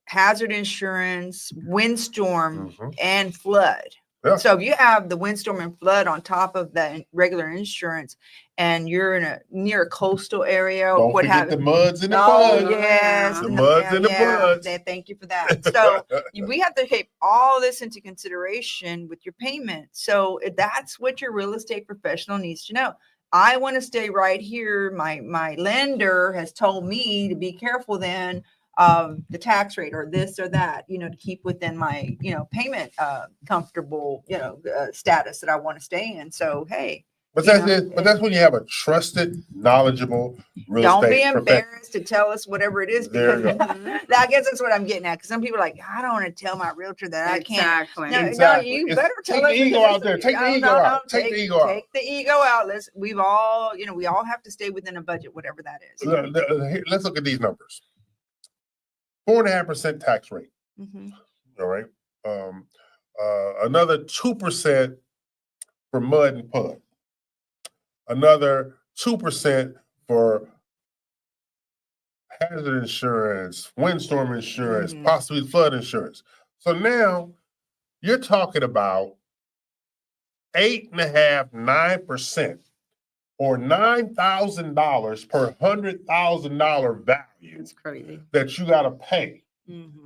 hazard insurance, windstorm, and flood. Yeah. So if you have the windstorm and flood on top of the regular insurance, and you're in near a coastal area, Don't what forget have the muds and the oh buds. yes, The muds and the buds. Thank you for that. So we have to take all this into consideration with your payment. So that's what your real estate professional needs to know. I want to stay right here. My lender has told me to be careful then of the tax rate or this or that, to keep within my, payment comfortable, status that I want to stay in. So, hey. But that's when you have a trusted, knowledgeable real Don't estate be professional. embarrassed to tell us whatever it is, There because you go. I guess that's what I'm getting at. Because some people are like, I don't want to tell my realtor that I can't. Exactly. No, Exactly. you It's- better tell us. take the ego because out there. Take the no, ego no, out. no, Take the ego out. Take the ego out. We've all, we all have to stay within a budget, whatever that is. Let's look at these numbers. 4.5% tax rate. Mhm. All right. Another 2% for mud and PUD. Another 2% for hazard insurance, windstorm insurance, possibly flood insurance. So now you're talking about 8.5%, 9%, or $9,000 per $100,000 value. It's crazy. That you got to pay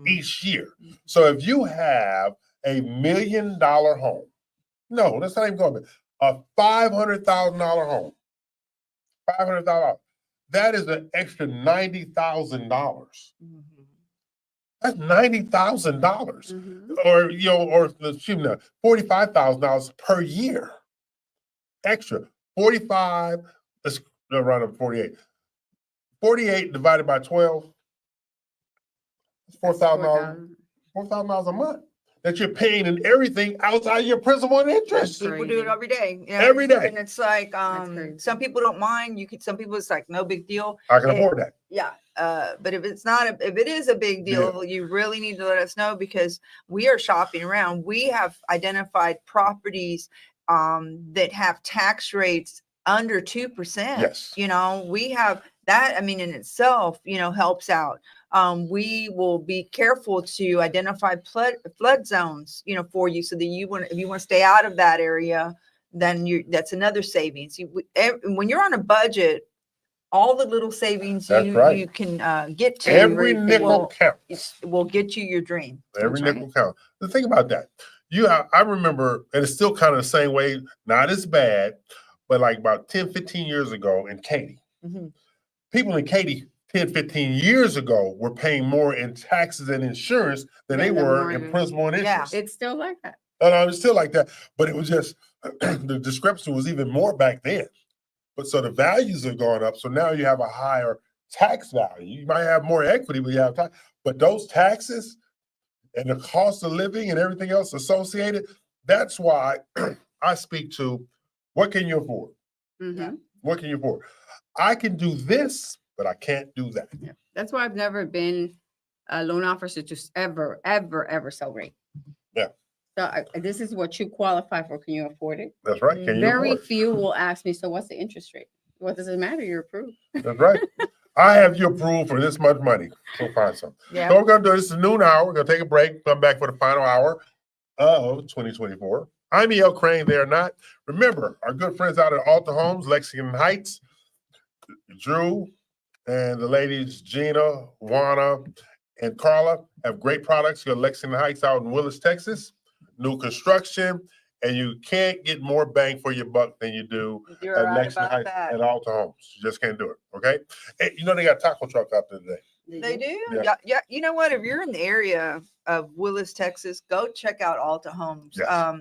each year. So if you have a $1 million home, no, that's not even going to be a $500,000 home, $500,000. That is an extra $90,000. That's $90,000, or excuse me, $45,000 per year. Extra 45. Let's round up 48. 48 divided by 12. $4,000. $4,000 a month that you're paying in everything outside your principal and interest. People do it every day. Every day. And it's like, some people don't mind. Some people, it's like no big deal. I can afford that. Yeah. But if it is a big deal, you really need to let us know, because we are shopping around. We have identified properties that have tax rates under 2%. Yes. We have that. I mean, in itself, helps out. We will be careful to identify flood zones, for you, so that if you want to stay out of that area, then that's another savings. When you're on a budget, all the little savings you can get to, every nickel counts. Will get you your dream. Every nickel counts. The thing about that, I remember, and it's still kind of the same way, not as bad, but like about 10, 15 years ago in Katy, people in Katy 10, 15 years ago were paying more in taxes and insurance than they were in principal and interest. Yeah, it's still like that. No, it's still like that, but it was just the discrepancy was even more back then. But so the values have gone up, so now you have a higher tax value. You might have more equity, but you have tax. But those taxes and the cost of living and everything else associated, that's why I speak to, what can you afford? What can you afford? I can do this, but I can't do that. Yeah. That's why I've never been a loan officer to ever sell rate. Yeah. So this is what you qualify for. Can you afford it? That's right. Can you Very afford it? few will ask me, so what's the interest rate? What does it matter? You're approved. That's right. I have you approved for this much money. Go find something. Yeah. So we're going to do this is noon hour. We're going to take a break, come back for the final hour of 2024. I'm E.L. Crane, they're not. Remember, our good friends out at Alta Homes, Lexington Heights, Drew, and the ladies, Gina, Juana, and Carla have great products. You got Lexington Heights out in Willis, Texas. New construction, and you can't get more bang for your buck than you do You're at right Lexington about Heights that. at Alta Homes. You just can't do it, okay? Hey, they got taco truck out there today. They do? Yeah. Yeah. You know what? If you're in the area of Willis, Texas, go check out Alta Homes. Yes.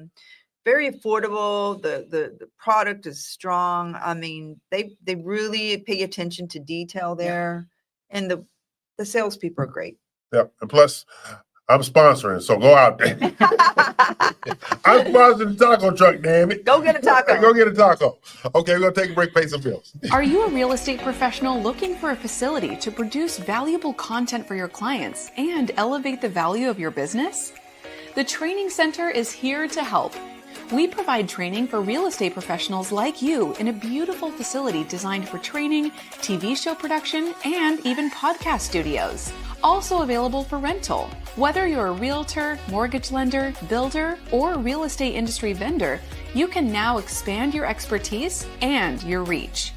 Very affordable. The product is strong. I mean, they really pay attention to detail there. And the salespeople are great. Yeah. And plus, I'm sponsoring, so go out there. I'm sponsoring the taco truck, damn it. Go get a taco. Go get a taco. Okay, we're going to take a break, pay some bills. Are you a real estate professional looking for a facility to produce valuable content for your clients and elevate the value of your business? The Training Center is here to help. We provide training for real estate professionals like you in a beautiful facility designed for training, TV show production, and even podcast studios. Also available for rental. Whether you're a realtor, mortgage lender, builder, or real estate industry vendor, you can now expand your expertise and your reach.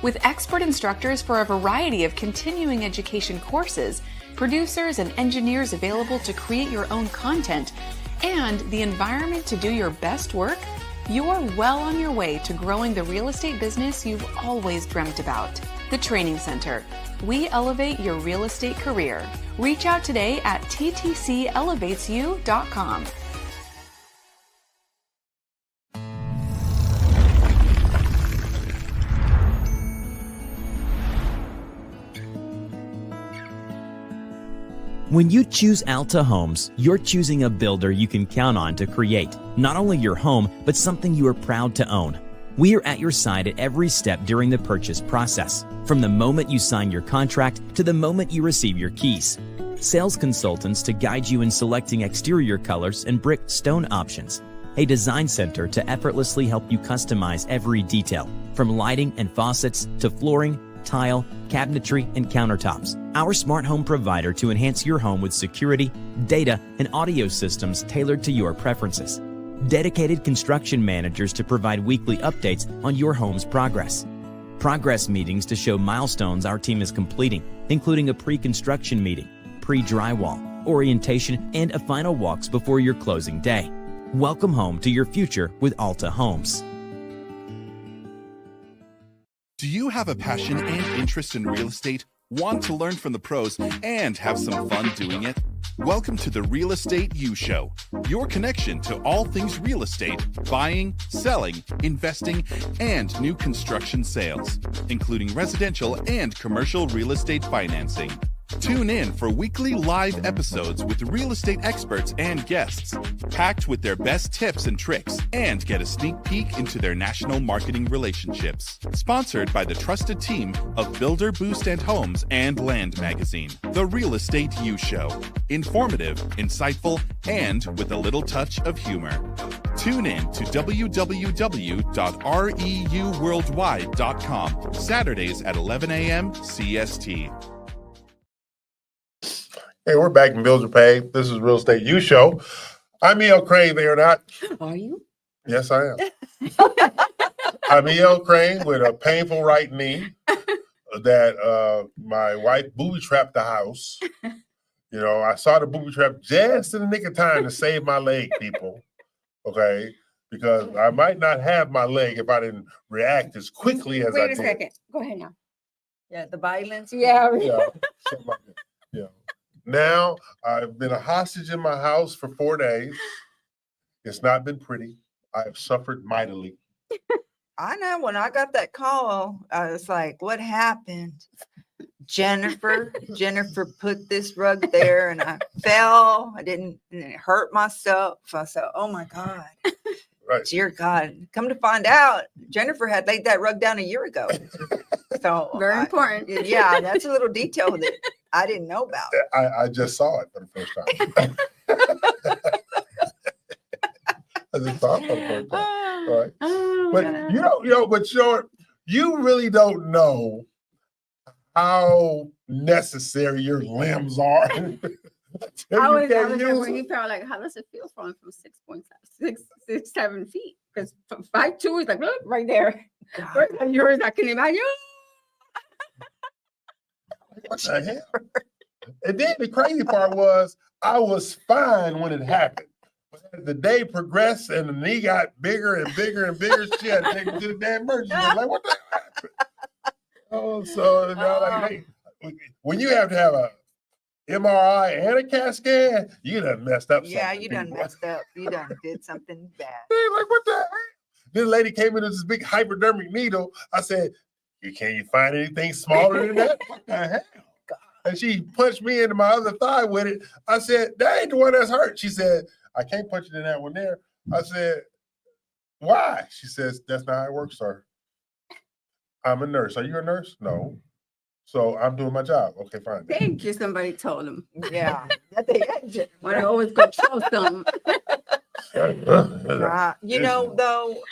With expert instructors for a variety of continuing education courses, producers and engineers available to create your own content, and the environment to do your best work, you're well on your way to growing the real estate business you've always dreamt about. The Training Center. We elevate your real estate career. Reach out today at ttcelevatesyou.com. When you choose Alta Homes, you're choosing a builder you can count on to create not only your home, but something you are proud to own. We are at your side at every step during the purchase process, from the moment you sign your contract to the moment you receive your keys. Sales consultants to guide you in selecting exterior colors and brick stone options. A design center to effortlessly help you customize every detail, from lighting and faucets to flooring, tile, cabinetry, and countertops. Our smart home provider to enhance your home with security, data, and audio systems tailored to your preferences. Dedicated construction managers to provide weekly updates on your home's progress. Progress meetings to show milestones our team is completing, including a pre-construction meeting, pre-drywall, orientation, and a final walks before your closing day. Welcome home to your future with Alta Homes. Do you have a passion and interest in real estate, want to learn from the pros, and have some fun doing it? Welcome to the Real Estate U Show, your connection to all things real estate, buying, selling, investing, and new construction sales, including residential and commercial real estate financing. Tune in for weekly live episodes with real estate experts and guests, packed with their best tips and tricks, and get a sneak peek into their national marketing relationships. Sponsored by the trusted team of Builder Boost and Homes and Land Magazine. The Real Estate U Show. Informative, insightful, and with a little touch of humor. Tune in to www.reuworldwide.com, Saturdays at 11 a.m. CST. Hey, we're back in Bills Are Paid. This is Real Estate U Show. I'm E.L. Crane, they are not. Are you? Yes, I am. I'm E.L. Crane with a painful right knee that my wife booby-trapped the house. You know, I saw the booby trap just in the nick of time to save my leg, people. Okay? Because I might not have my leg if I didn't react as quickly as I did. Wait a second. Go ahead now. Yeah, the violence. Yeah. Yeah, something like that. Yeah. Now, I've been a hostage in my house for 4 days. It's not been pretty. I have suffered mightily. I know when I got that call, I was like, what happened? Jennifer put this rug there and I fell. I didn't hurt myself. I said, oh my God. Right. Dear God. Come to find out, Jennifer had laid that rug down a year ago. So Very important. Yeah, that's a little detail that I didn't know about. I just saw it for the first time. I just saw it for the first time. Right. Oh, But God. you really don't know how necessary your limbs are. I was when he felt like, how does it feel falling from 6.7 feet? Because 5'2" is like right there. God. Yours, I can imagine. What the hell? And then the crazy part was I was fine when it happened. But as the day progressed and the knee got bigger and bigger and bigger, she had to take me to the damn emergency room. Like, what the hell happened? Oh, so like, hey, when you have to have a MRI and a CAT scan, you done messed up. Yeah, something, you done people. messed up. You done did something bad. They're like, what the heck? This lady came in with this big hypodermic needle. I said, can you find anything smaller than that? What the hell? And she punched me into my other thigh with it. I said, that ain't the one that's hurt. She said, I can't punch it in that one there. I said, why? She says, that's not how it works, sir. I'm a nurse. Are you a nurse? No. So I'm doing my job. Okay, fine. Thank you. Somebody told him. Yeah. When I always go tell them. You know, though,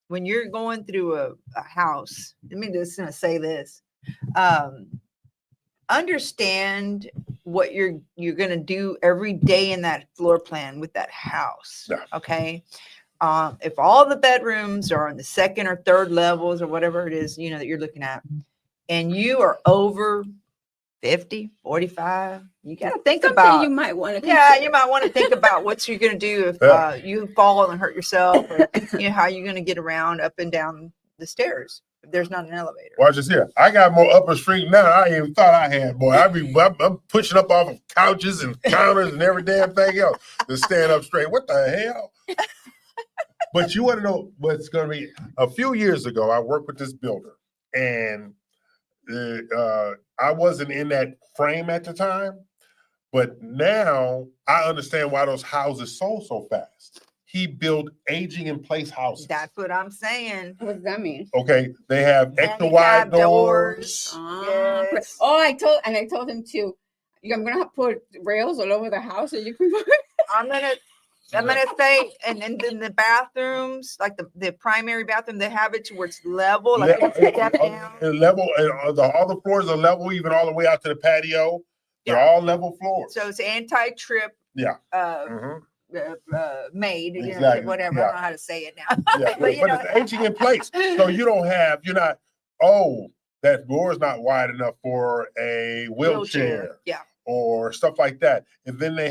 when you're going through a house, let me just gonna say this. Understand what you're gonna do every day in that floor plan with that house. Yeah. Okay. If all the bedrooms are on the second or third levels or whatever it is, that you're looking at, and you are over 50, 45, you got to think about, you might want to you might want to think about what you're going to do if you fall and hurt yourself, or how you're going to get around up and down the stairs if there's not an elevator. Watch this here. I got more upper strength now than I even thought I had, boy. I'm pushing up off of couches and counters and every damn thing else to stand up straight. What the hell? But you want to know what's going to be? A few years ago, I worked with this builder, and I wasn't in that frame at the time, but now I understand why those houses sold so fast. He built aging in place houses. That's what I'm saying. What does that mean? Okay, they have extra wide doors. Yes. Oh, I told him too. I'm gonna put rails all over the house so you can put. I'm gonna say, and then in the bathrooms, like the primary bathroom, they have it to where it's level, like you can step down. Level, and all the floors are level, even all the way out to the patio. They're all level floors. So it's anti-trip. Yeah. Made, Exactly. Whatever. Yeah. I don't know how to say it now. Yeah, but it's aging in place. So you're not, that door is not wide enough for a wheelchair. Yeah. Or stuff like that. And then they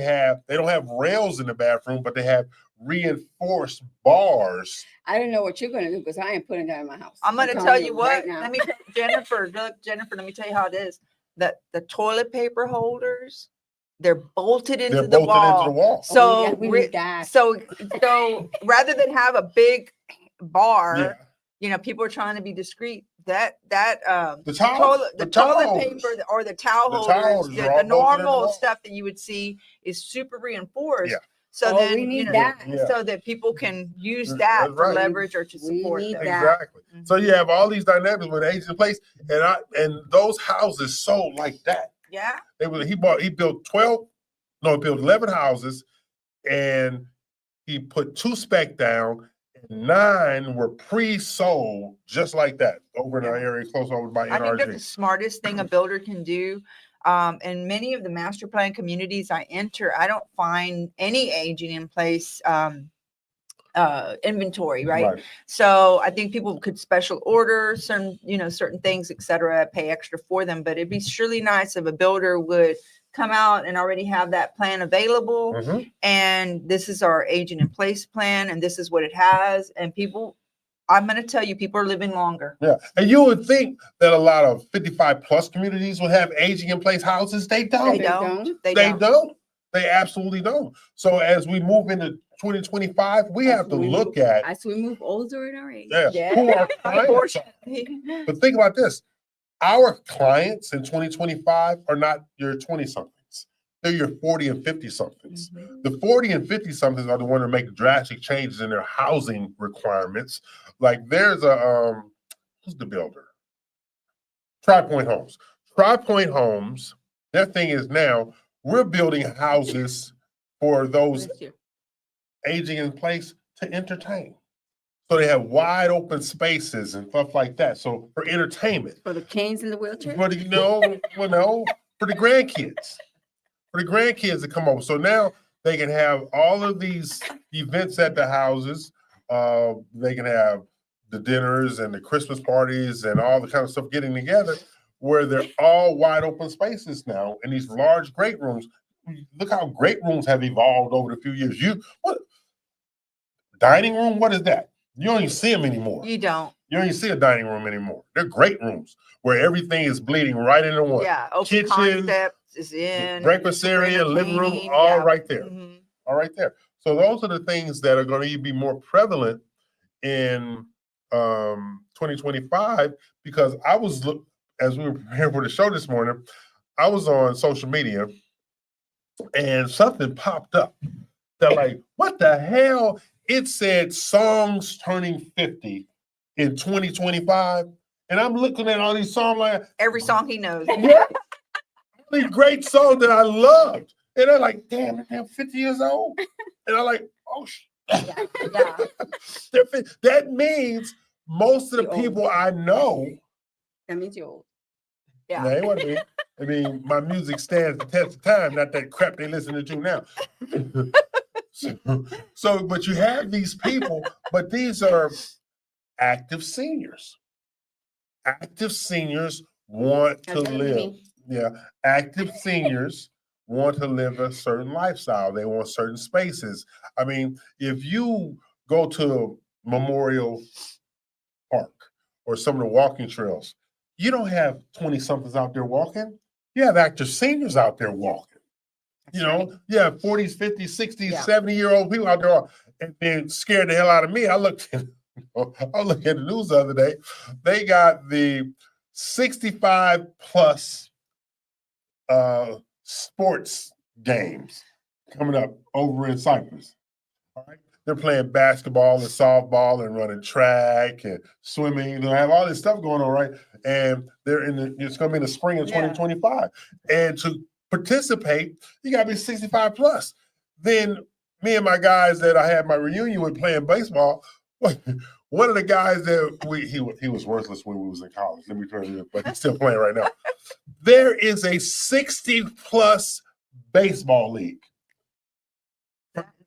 don't have rails in the bathroom, but they have reinforced bars. I don't know what you're going to do because I ain't putting that in my house. I'm going to tell you what. Let me, Jennifer, let me tell you how it is. That the toilet paper holders, they're bolted into the wall. So, so rather than have a big bar, people are trying to be discreet. The toilet paper or the towel holders, the normal stuff that you would see is super reinforced. Yeah. So then we need that. So that people can use that for leverage or to support them. Exactly. Mm-hmm. So you have all these dynamics with age in place, and those houses sold like that. Yeah. He built 11 houses, and he put 2 spec down. 9 were pre-sold just like that over in our area close over by NRG. I think that's the smartest thing a builder can do. In many of the master plan communities I enter, I don't find any aging in place inventory, right? So I think people could special order certain things, etc., pay extra for them. But it'd be surely nice if a builder would come out and already have that plan available. Mm-hmm. And this is our aging in place plan, and this is what it has. And I'm going to tell you, people are living longer. Yeah. And you would think that a lot of 55 plus communities would have aging in place houses. They don't. They don't. They absolutely don't. So as we move into 2025, we have to look at, as we move older in our age. Who our clients are. But think about this. Our clients in 2025 are not your 20-somethings. They're your 40 and 50-somethings. Mm-hmm. The 40 and 50-somethings are the ones that make drastic changes in their housing requirements. Like there's who's the builder? Tri-Point Homes. Tri-Point Homes, their thing is now, we're building houses for those aging in place to entertain. So they have wide open spaces and stuff like that. So for entertainment. For the canes and the wheelchair? For the, for the grandkids. For the grandkids to come over. So now they can have all of these events at the houses. They can have the dinners and the Christmas parties and all the kind of stuff getting together where they're all wide open spaces now in these large great rooms. Look how great rooms have evolved over the few years. Dining room, what is that? You don't even see them anymore. You don't. You don't even see a dining room anymore. They're great rooms where everything is bleeding right into one. Yeah, open Kitchen, concept is in. breakfast area, living room, entertaining, all yeah. right there. Mhm. All right there. So those are the things that are going to be more prevalent in 2025, because as we were preparing for the show this morning, I was on social media and something popped up. They're like, what the hell? It said songs turning 50 in 2025. And I'm looking at all these songs like Every song he knows. yeah, these great songs that I loved. And they're like, damn, they're 50 years old. And I'm like, oh, Yeah. that means most of the You're old. people I know. That means you're old. Yeah. That ain't what I mean. I mean, my music stands the test of time, not that crap they listen to now. So, but you have these people, but these are active seniors. Active seniors want to That's what I live. mean. Yeah, active seniors want to live a certain lifestyle. They want certain spaces. I mean, if you go to Memorial Park or some of the walking trails, you don't have 20-somethings out there walking. You have active seniors out there walking. You know, yeah, 40s, 50s, 60s, 70-year-old people out there, and they scared the hell out of me. I looked at the news the other day. They got the 65 plus sports games coming up over in Cyprus. All right. They're playing basketball and softball and running track and swimming. They have all this stuff going on, right? And it's going to be in the spring of 2025. And to participate, you got to be 65 plus. Then me and my guys that I had my reunion with playing baseball, one of the guys that he was worthless when we was in college. Let me tell you, but he's still playing right now. There is a 60 plus baseball league.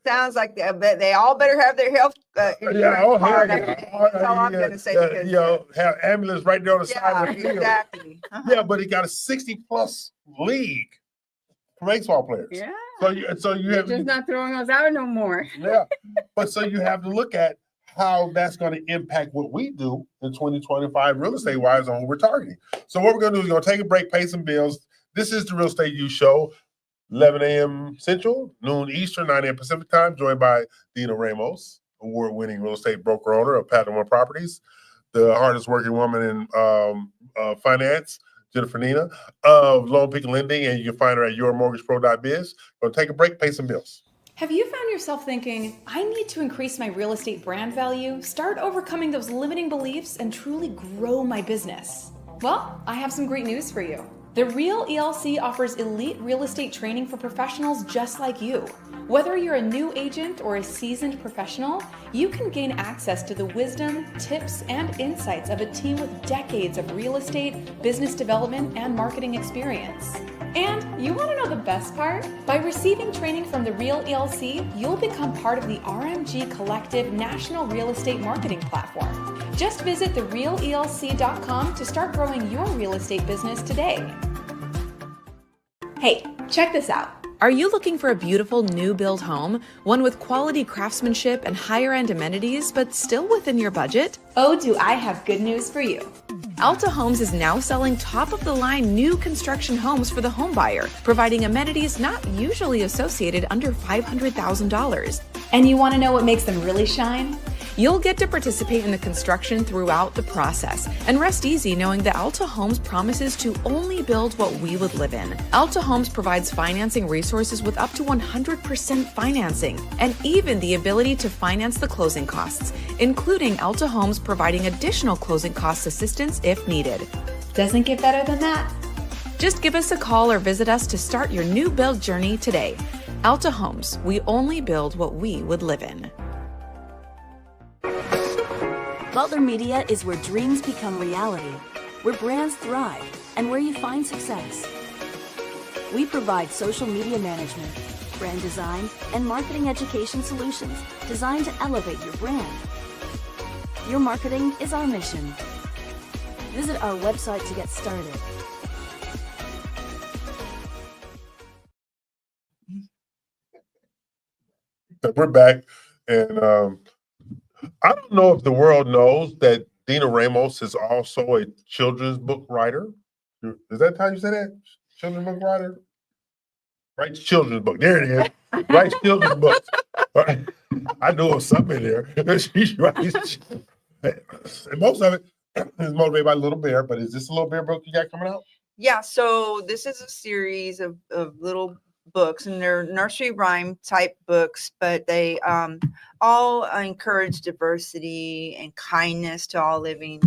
Sounds like they all better have their health insurance card. That's all I'm going to say. Because, have ambulance right there on the side of the field. Exactly. Yeah, but he got a 60 plus league for baseball players. Yeah. So you They're have just not throwing us out no more. Yeah, but so you have to look at how that's going to impact what we do in 2025 real estate wise on who we're targeting. So what we're going to do is we're going to take a break, pay some bills. This is the Real Estate U Show. 11 a.m. Central, noon Eastern, 9 a.m. Pacific time, joined by Dina Ramos, award-winning real estate broker owner of Pattern One Properties, the hardest working woman in finance, Jennifer Nina, of Loan Peak Lending, and you can find her at yourmortgagepro.biz. We'll take a break, pay some bills. Have you found yourself thinking, I need to increase my real estate brand value, start overcoming those limiting beliefs, and truly grow my business? Well, I have some great news for you. The Real ELC offers elite real estate training for professionals just like you. Whether you're a new agent or a seasoned professional, you can gain access to the wisdom, tips, and insights of a team with decades of real estate, business development, and marketing experience. And you want to know the best part? By receiving training from the Real ELC, you'll become part of the RMG Collective National Real Estate Marketing Platform. Just visit therealelc.com to start growing your real estate business today. Hey, check this out. Are you looking for a beautiful new build home, one with quality craftsmanship and higher end amenities, but still within your budget? Oh, do I have good news for you. Alta Homes is now selling top-of-the-line new construction homes for the home buyer, providing amenities not usually associated under $500,000. And you want to know what makes them really shine? You'll get to participate in the construction throughout the process and rest easy knowing that Alta Homes promises to only build what we would live in. Alta Homes provides financing resources with up to 100% financing and even the ability to finance the closing costs, including Alta Homes providing additional closing cost assistance if needed. Doesn't get better than that. Just give us a call or visit us to start your new build journey today. Alta Homes, we only build what we would live in. Butler Media is where dreams become reality, where brands thrive, and where you find success. We provide social media management, brand design, and marketing education solutions designed to elevate your brand. Your marketing is our mission. Visit our website to get started. We're back, and I don't know if the world knows that Dina Ramos is also a children's book writer. Is that how you say that? Children's book writer? Writes children's book. There it is. Writes children's books. I know something in there. She writes. Most of it is motivated by Little Bear, but is this a Little Bear book you got coming out? Yeah, so this is a series of little books, and they're nursery rhyme type books, but they all encourage diversity and kindness to all living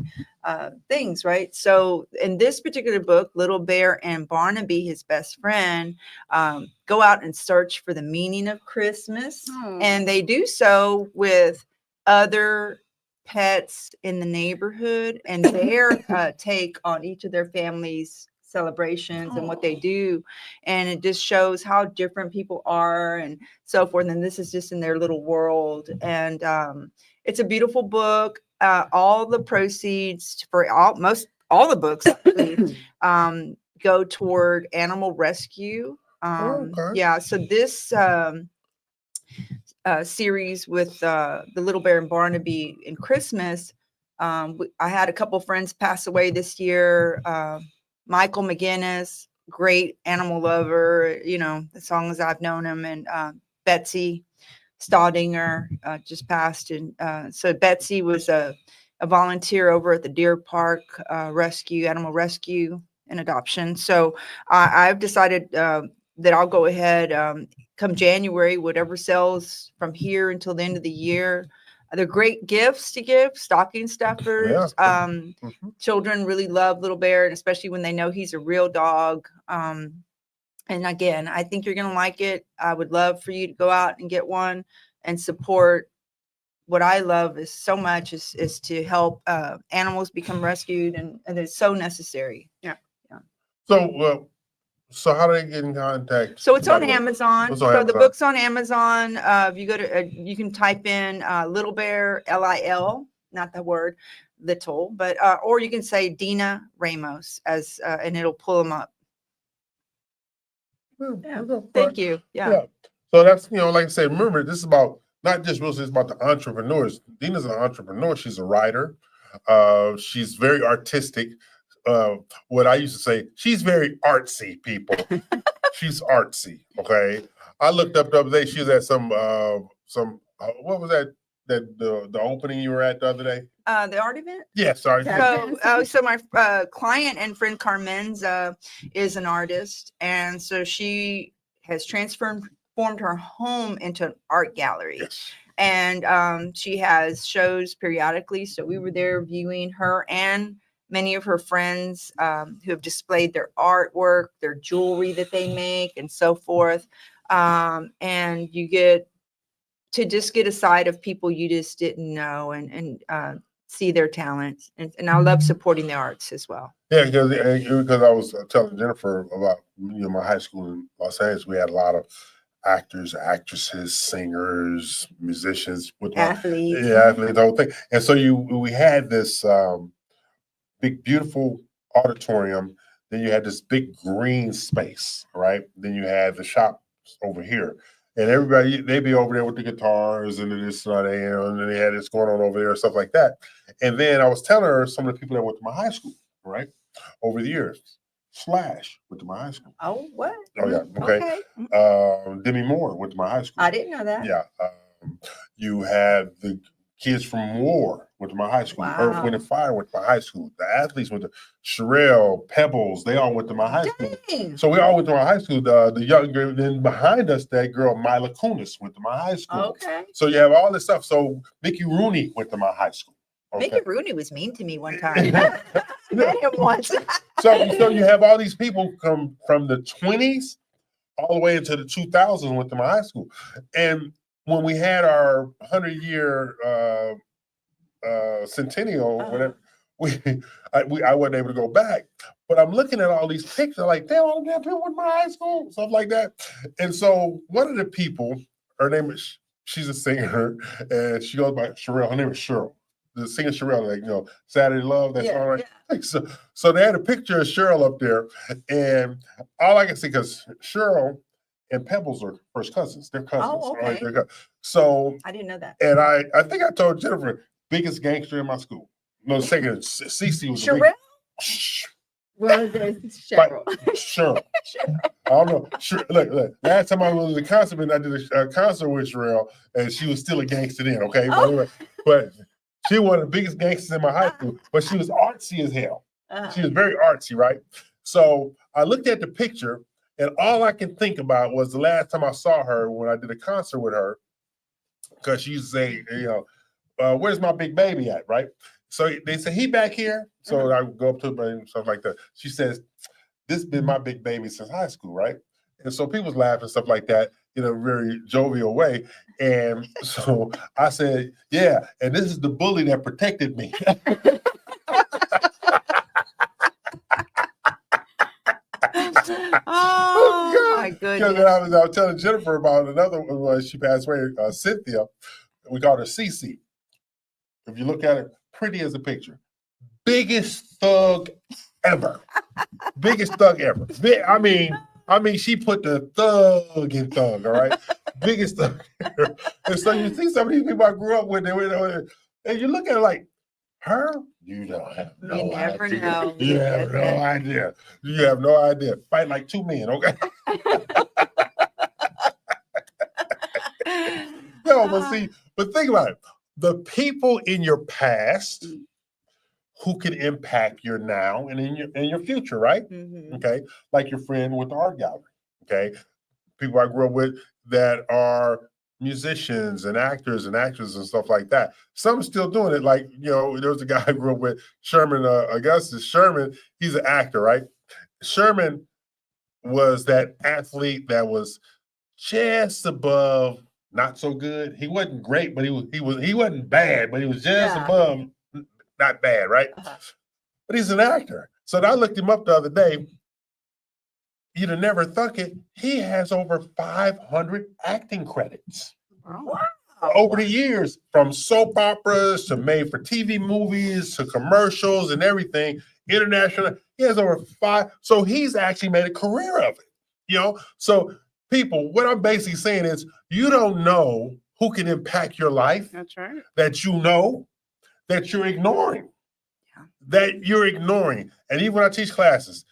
things, right? So in this particular book, Little Bear and Barnaby, his best friend, go out and search for the meaning of Christmas, and they do so with other pets in the neighborhood and their take on each of their families' celebrations and what they do. And it just shows how different people are and so forth. And this is just in their little world. And it's a beautiful book. All the proceeds for almost all the books actually, go toward animal rescue. Yeah, so this series with the Little Bear and Barnaby in Christmas, I had a couple friends pass away this year. Michael McGinnis, great animal lover, as long as I've known him, and Betsy Staudinger just passed. And so Betsy was a volunteer over at the Deer Park animal rescue and adoption. So I've decided that I'll go ahead come January, whatever sells from here until the end of the year. They're great gifts to give, stocking stuffers. Yeah. Children really love Little Bear, and especially when they know he's a real dog. And again, I think you're going to like it. I would love for you to go out and get one and support. What I love is so much is to help animals become rescued, and it's so necessary. Yeah. So how do they get in contact? So it's on Amazon. It's on The Amazon. book's on Amazon. If you go to, you can type in Little Bear, Lil, not the word little, but or you can say Dina Ramos and it'll pull them up. Yeah. Thank you. Yeah. Yeah. So that's, like I said, remember, this is about not just real estate, it's about the entrepreneurs. Dina's an entrepreneur. She's a writer. She's very artistic. What I used to say, she's very artsy, people. She's artsy. Okay. I looked up the other day. She was at some what was that the opening you were at the other day? The art event? Yeah, sorry. So my client and friend Carmenza is an artist, and so she has transformed her home into an art gallery. Yes. And she has shows periodically. So we were there viewing her and many of her friends who have displayed their artwork, their jewelry that they make, and so forth. And you get to just get a side of people you just didn't know and see their talents. And I love supporting the arts as well. Yeah, because I was telling Jennifer about my high school in Los Angeles. We had a lot of actors, actresses, singers, musicians, Athletes. Athletes, the whole thing. And so we had this big, beautiful auditorium. Then you had this big green space, right? Then you had the shops over here. And everybody, they'd be over there with the guitars and this, and then they had this going on over there and stuff like that. And then I was telling her some of the people that went to my high school, right? Over the years. Slash went to my high school. Oh, what? Oh, yeah. Okay. Demi Moore went to my high school. I didn't know that. Yeah. You had the kids from War went to my high school. Wow. Earth, Wind, and Fire went to my high school. The athletes went to Sherelle, Pebbles. They all went to my high school. So we all went to my high school. The young girl, then behind us, that girl, Mila Kunis, went to my high school. Okay. So you have all this stuff. So Mickey Rooney went to my high school. Okay. Mickey Rooney was mean to me one time. I met him once. So you have all these people come from the 20s all the way into the 2000s went to my high school. And when we had our 100-year centennial, whatever, I wasn't able to go back. But I'm looking at all these pictures, like, damn, all them people went to my high school, stuff like that. And so one of the people, her name is, she's a singer, and she goes by Sherelle. Her name is Cheryl. The singer Sherelle, like, Saturday Love, that's all right. Yeah. So they had a picture of Cheryl up there, and all I can see, because Cheryl and Pebbles are first cousins. They're cousins. Oh, okay. Right? So I didn't know that. And I think I told Jennifer, biggest gangster in my school. No, second, Cece was Sherelle? Well, there's But- Cheryl. Sure. I don't know. Sure. Look. Last time I was at a concert, I did a concert with Sherelle, and she was still a gangster then, okay? Oh. But she was one of the biggest gangsters in my high school, but she was artsy as hell. She was very artsy, right? So I looked at the picture, and all I can think about was the last time I saw her when I did a concert with her, because she used to say, where's my big baby at, right? So they say, he back here. So I go up to her and stuff like that. She says, this has been my big baby since high school, right? And so people was laughing and stuff like that in a very jovial way. And so I said, yeah, and this is the bully that protected me. Oh my Because goodness. I was telling Jennifer about another one. She passed away, Cynthia. We called her Cece. If you look at her, pretty as a picture. Biggest thug ever. Biggest thug ever. I mean, she put the thug in thug, all right? Biggest thug ever. And so you see some of these people I grew up with, and you look at it like, her? You don't have no You never idea. know. You have no idea. You have no idea. Fight like two men, okay? No, but think about it. The people in your past who can impact your now and in your future, right? Mhm. Okay, like your friend with the art gallery. Okay, people I grew up with that are musicians and actors and actresses and stuff like that. Some still doing it. Like, there was a guy I grew up with, Sherman Augustus. Sherman, he's an actor, right? Sherman was that athlete that was just above not so good. He wasn't great, but he wasn't bad, but he was just above not bad, right? But he's an actor. So I looked him up the other day. You'd have never thunk it. He has over 500 acting credits. Wow. Over the years, from soap operas to made for TV movies to commercials and everything, international. He has over 5. So he's actually made a career of it. So people, what I'm basically saying is you don't know who can impact your life. That's right. That that you're ignoring. Yeah. That you're ignoring. And even when I teach classes,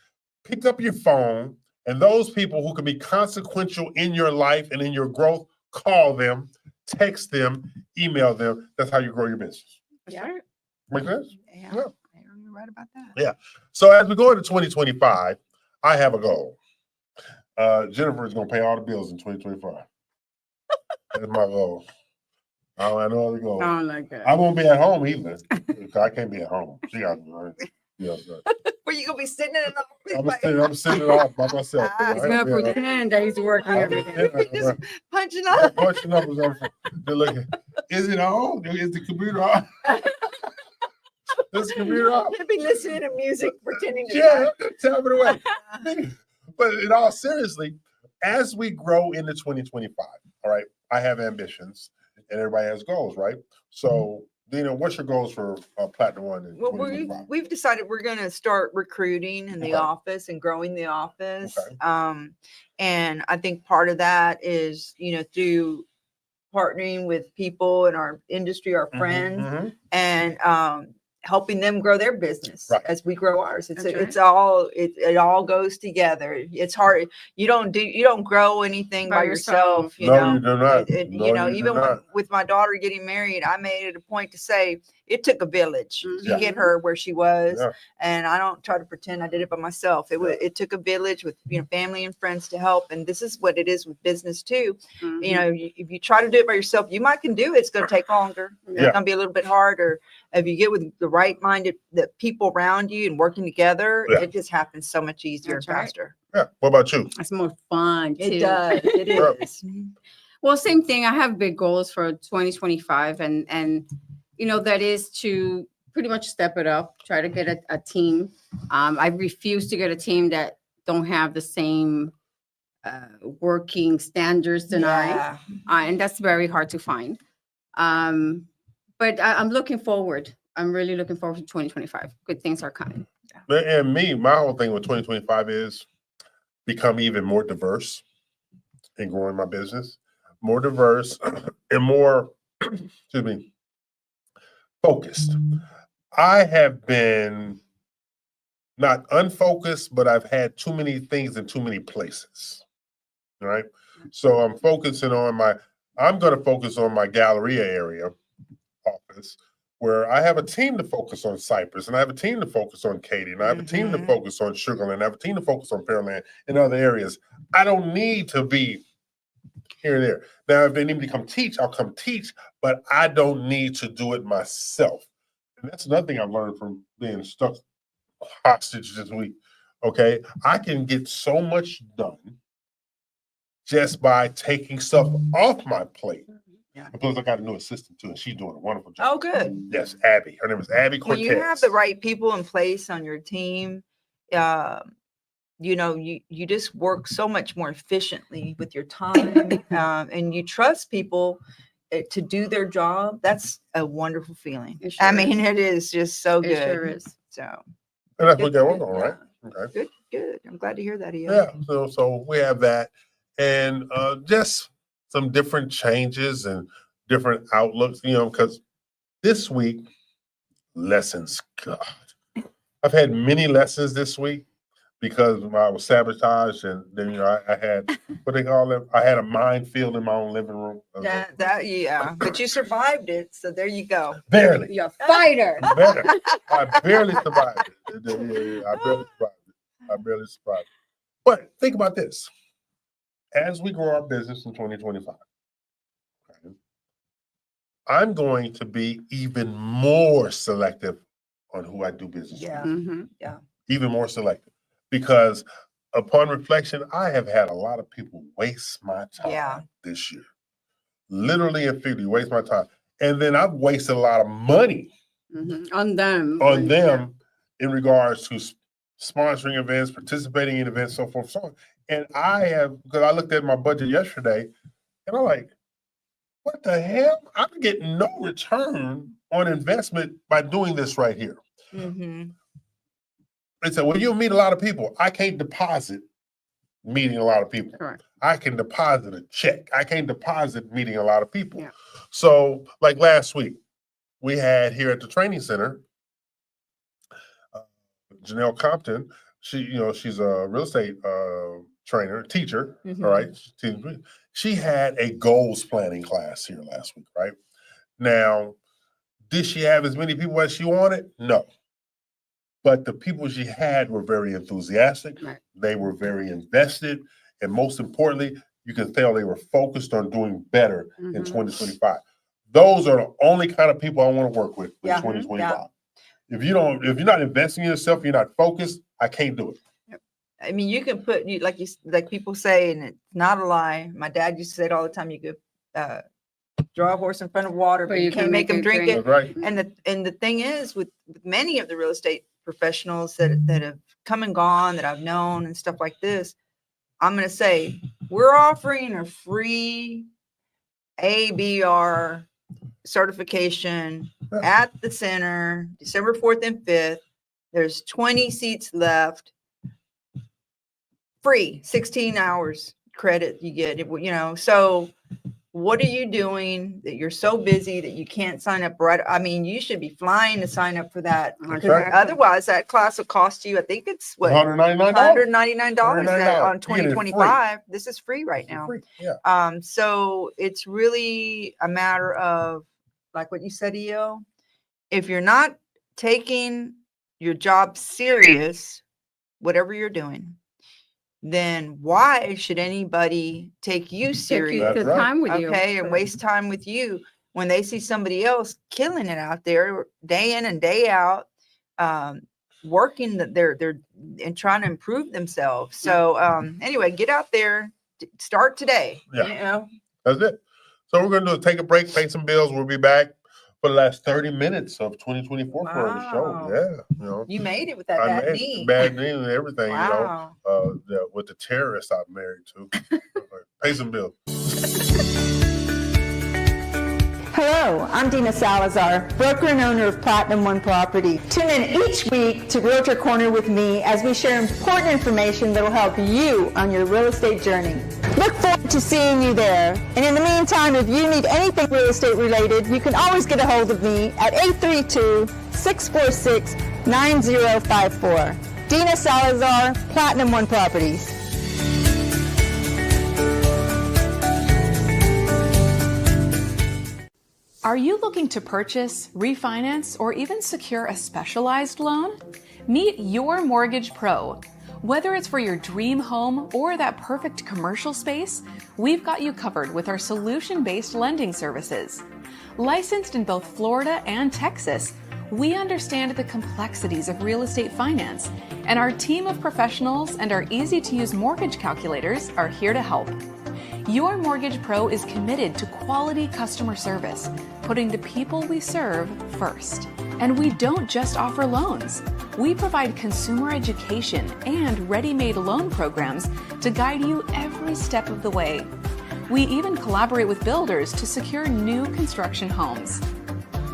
pick up your phone, and those people who can be consequential in your life and in your growth, call them, text them, email them. That's how you grow your business. Yeah. Make sense? Yeah. Yeah. You're right about that. Yeah. So as we go into 2025, I have a goal. Jennifer is going to pay all the bills in 2025. That's my goal. I don't have no other goal. I don't like that. I won't be at home either. I can't be at home. She got me, right? Yeah, so. Where you gonna be sitting in an I'm sitting it off by myself. He's gonna pretend that he's working every day. Just punching up. Punching up is over. They're looking. Is it on? Is the computer on? Is the computer on? You'll be listening to music, pretending to Yeah, tell me the way. But in all seriously, as we grow into 2025, all right, I have ambitions, and everybody has goals, right? So, Dina, what's your goals for Platinum One in Well, 2025? we've decided we're going to start recruiting in the office and growing the office. Okay. And I think part of that is, through partnering with people in our industry, our friends, and helping them grow their business as we grow ours. It all goes together. It's hard. You don't grow anything by yourself. You do not. Even with my daughter getting married, I made it a point to say it took a village to get her where she was. Yeah. And I don't try to pretend I did it by myself. It took a village with family and friends to help. And this is what it is with business too. If you try to do it by yourself, you can do it. It's going to take longer. It's going to be a little bit harder. If you get with the right-minded people around you and working together, it just happens so much easier and faster. Yeah. What about you? It's more fun too. It does. It is. Well, same thing. I have big goals for 2025, and that is to pretty much step it up. Try to get a team. I refuse to get a team that don't have the same working standards than I, and that's very hard to find. But I'm looking forward. I'm really looking forward to 2025. Good things are coming. And my whole thing with 2025 is become even more diverse in growing my business, more diverse and more, focused. I have been not unfocused, but I've had too many things in too many places. Right. So I'm focusing on I'm going to focus on my Galleria area office, where I have a team to focus on Cypress, and I have a team to focus on Katy, and I have a team to focus on Sugarland, I have a team to focus on Pearland and other areas. I don't need to be here and there. Now, if they need me to come teach, I'll come teach, but I don't need to do it myself. And that's another thing I've learned from being stuck hostage this week. Okay, I can get so much done just by taking stuff off my plate. Yeah. And plus, I got a new assistant too, and she's doing a wonderful job. Oh, good. Yes, Abby. Her name is Abby Cortez. When you have the right people in place on your team, you just work so much more efficiently with your time, and you trust people to do their job. That's a wonderful feeling. Sure I mean, it is just so good. It sure is. So, and that's what they're working on, right? Okay. Good. I'm glad to hear that, Eo. Yeah. So we have that, and just some different changes and different outlooks, because this week, lessons, God, I've had many lessons this week because I was sabotaged, and then, I had, what they call it? I had a minefield in my own living room. But you survived it, so there you go. Barely. You're a fighter. I barely survived it. I barely survived it. But think about this. As we grow our business in 2025, I'm going to be even more selective on who I do business with. Even more selective. Because upon reflection, I have had a lot of people waste my time this year. Literally and figuratively waste my time. And then I've wasted a lot of money on them. In regards to sponsoring events, participating in events, so forth, so on. And because I looked at my budget yesterday, and I'm like, what the hell? I'm getting no return on investment by doing this right here. They said, well, you'll meet a lot of people. I can't deposit meeting a lot of people. Correct. I can deposit a check. I can't deposit meeting a lot of people. Yeah. So like last week, we had here at the training center, Janelle Compton, she's a real estate teacher, all right? She had a goals planning class here last week, right? Now, did she have as many people as she wanted? No. But the people she had were very enthusiastic. Right. They were very invested. And most importantly, you can tell they were focused on doing better in 2025. Those are the only kind of people I want to work with in 2025. Yeah. If you're not investing in yourself, you're not focused, I can't do it. I mean, you can put, like people say, and it's not a lie. My dad used to say it all the time. You could draw a horse in front of water, but you can't make them drink it. Right. And the thing is, with many of the real estate professionals that have come and gone, that I've known and stuff like this, I'm going to say we're offering a free ABR certification at the center, December 4th and 5th. There's 20 seats left. Free, 16 hours credit you get, so what are you doing that you're so busy that you can't sign up right? I mean, you should be flying to sign up for that. Exactly. Otherwise, that class will cost you, I think it's what, $199 on 2025. This is free right now. Free. Yeah. So it's really a matter of, like what you said, Eo, if you're not taking your job serious, whatever you're doing, then why should anybody take you serious? Take time with you. Okay, and waste time with you when they see somebody else killing it out there day in and day out, working that they're and trying to improve themselves. So anyway, get out there, start today. Yeah, that's it. So we're going to take a break, pay some bills. We'll be back for the last 30 minutes of 2024 for the show. Yeah, you made it with that bad knee. Bad knee and everything. With the terrorist I'm married to. Pay some bills. Hello, I'm Dina Salazar, broker and owner of Platinum One Property. Tune in each week to Realtor Corner with me as we share important information that will help you on your real estate journey. Look forward to seeing you there. And in the meantime, if you need anything real estate related, you can always get a hold of me at 832-646-9054. Dina Salazar, Platinum One Properties. Are you looking to purchase, refinance, or even secure a specialized loan? Meet Your Mortgage Pro. Whether it's for your dream home or that perfect commercial space, we've got you covered with our solution-based lending services. Licensed in both Florida and Texas, we understand the complexities of real estate finance, and our team of professionals and our easy-to-use mortgage calculators are here to help. Your Mortgage Pro is committed to quality customer service, putting the people we serve first. And we don't just offer loans. We provide consumer education and ready-made loan programs to guide you every step of the way. We even collaborate with builders to secure new construction homes.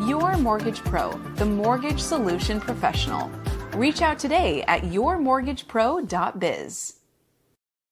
Your Mortgage Pro, the mortgage solution professional. Reach out today at yourmortgagepro.biz.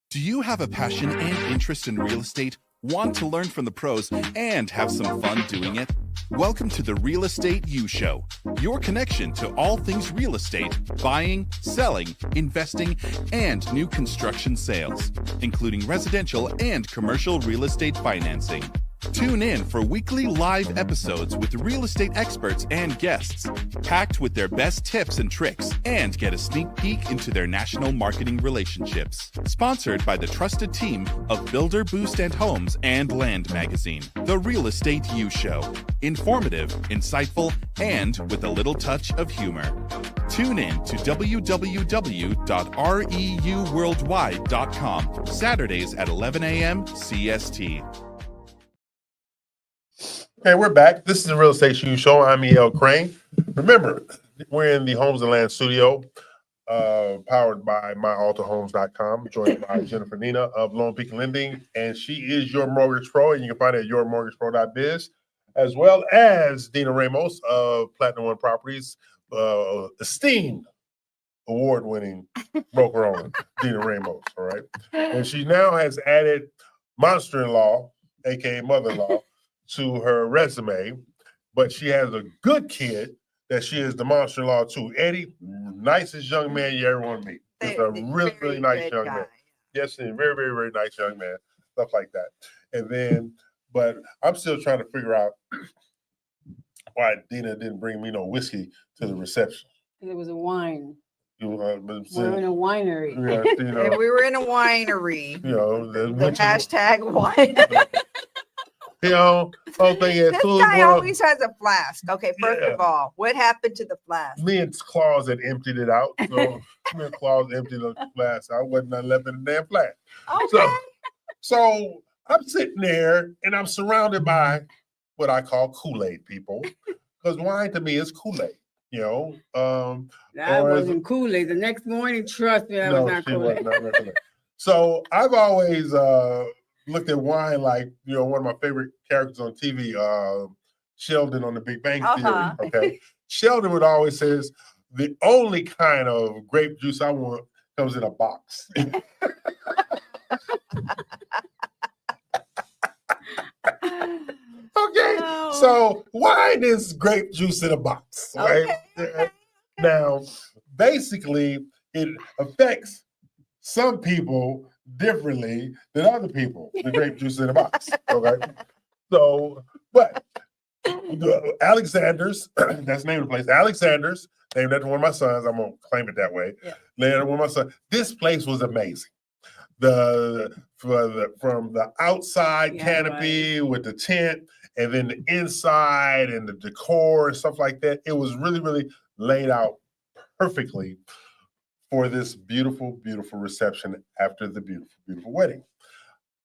Do you have a passion and interest in real estate, want to learn from the pros, and have some fun doing it? Welcome to the Real Estate U Show, your connection to all things real estate, buying, selling, investing, and new construction sales, including residential and commercial real estate financing. Tune in for weekly live episodes with real estate experts and guests, packed with their best tips and tricks, and get a sneak peek into their national marketing relationships. Sponsored by the trusted team of Builder Boost and Homes and Land Magazine. The Real Estate U Show. Informative, insightful, and with a little touch of humor. Tune in to www.reuworldwide.com, Saturdays at 11 a.m. CST. Okay, we're back. This is the Real Estate U Show. I'm E.L. Crane. Remember, we're in the Homes and Land studio, powered by myaltahomes.com, joined by Jennifer Nina of Lone Peak Lending, and she is Your Mortgage Pro, and you can find her at yourmortgagepro.biz, as well as Dina Ramos of Platinum One Properties, esteemed award-winning broker owner, Dina Ramos, all right? And she now has added monster-in-law, aka mother-in-law, to her resume, but she has a good kid that she is the monster-in-law to. Eddie, nicest young man you ever want to meet. Just a really, really nice young man. Yes, and very, very, very nice young man. Stuff like that. And then, but I'm still trying to figure out why Dina didn't bring me no whiskey to the reception. It was a wine. We're in a winery. Yeah, you know, And we were in a winery. You know, The hashtag wine. You know, whole thing is, This guy always has a flask. Okay, first of all, what happened to the flask? me and Claus had emptied it out. So me and Claus emptied the flask. I wasn't nothing left in the damn flask. Okay. So I'm sitting there and I'm surrounded by what I call Kool-Aid people, because wine to me is Kool-Aid. You know, That wasn't Kool-Aid. The next morning, trust me, that was not Kool-Aid. So I've always looked at wine like, you know, one of my favorite characters on TV, Sheldon on The Big Bang Theory. Okay, Sheldon would always says the only kind of grape juice I want comes in a box. Okay, so wine is grape juice in a box, right? Okay. Now, basically, it affects some people differently than other people, the grape juice in a box, okay? So, but the Alexander's, that's the name of the place, Alexander's, named after one of my sons, I'm gonna claim it that way, named after one of my sons. This place was amazing. From the outside canopy with the tent, and then the inside and the decor and stuff like that. It was really, really laid out perfectly for this beautiful, beautiful reception after the beautiful, beautiful wedding.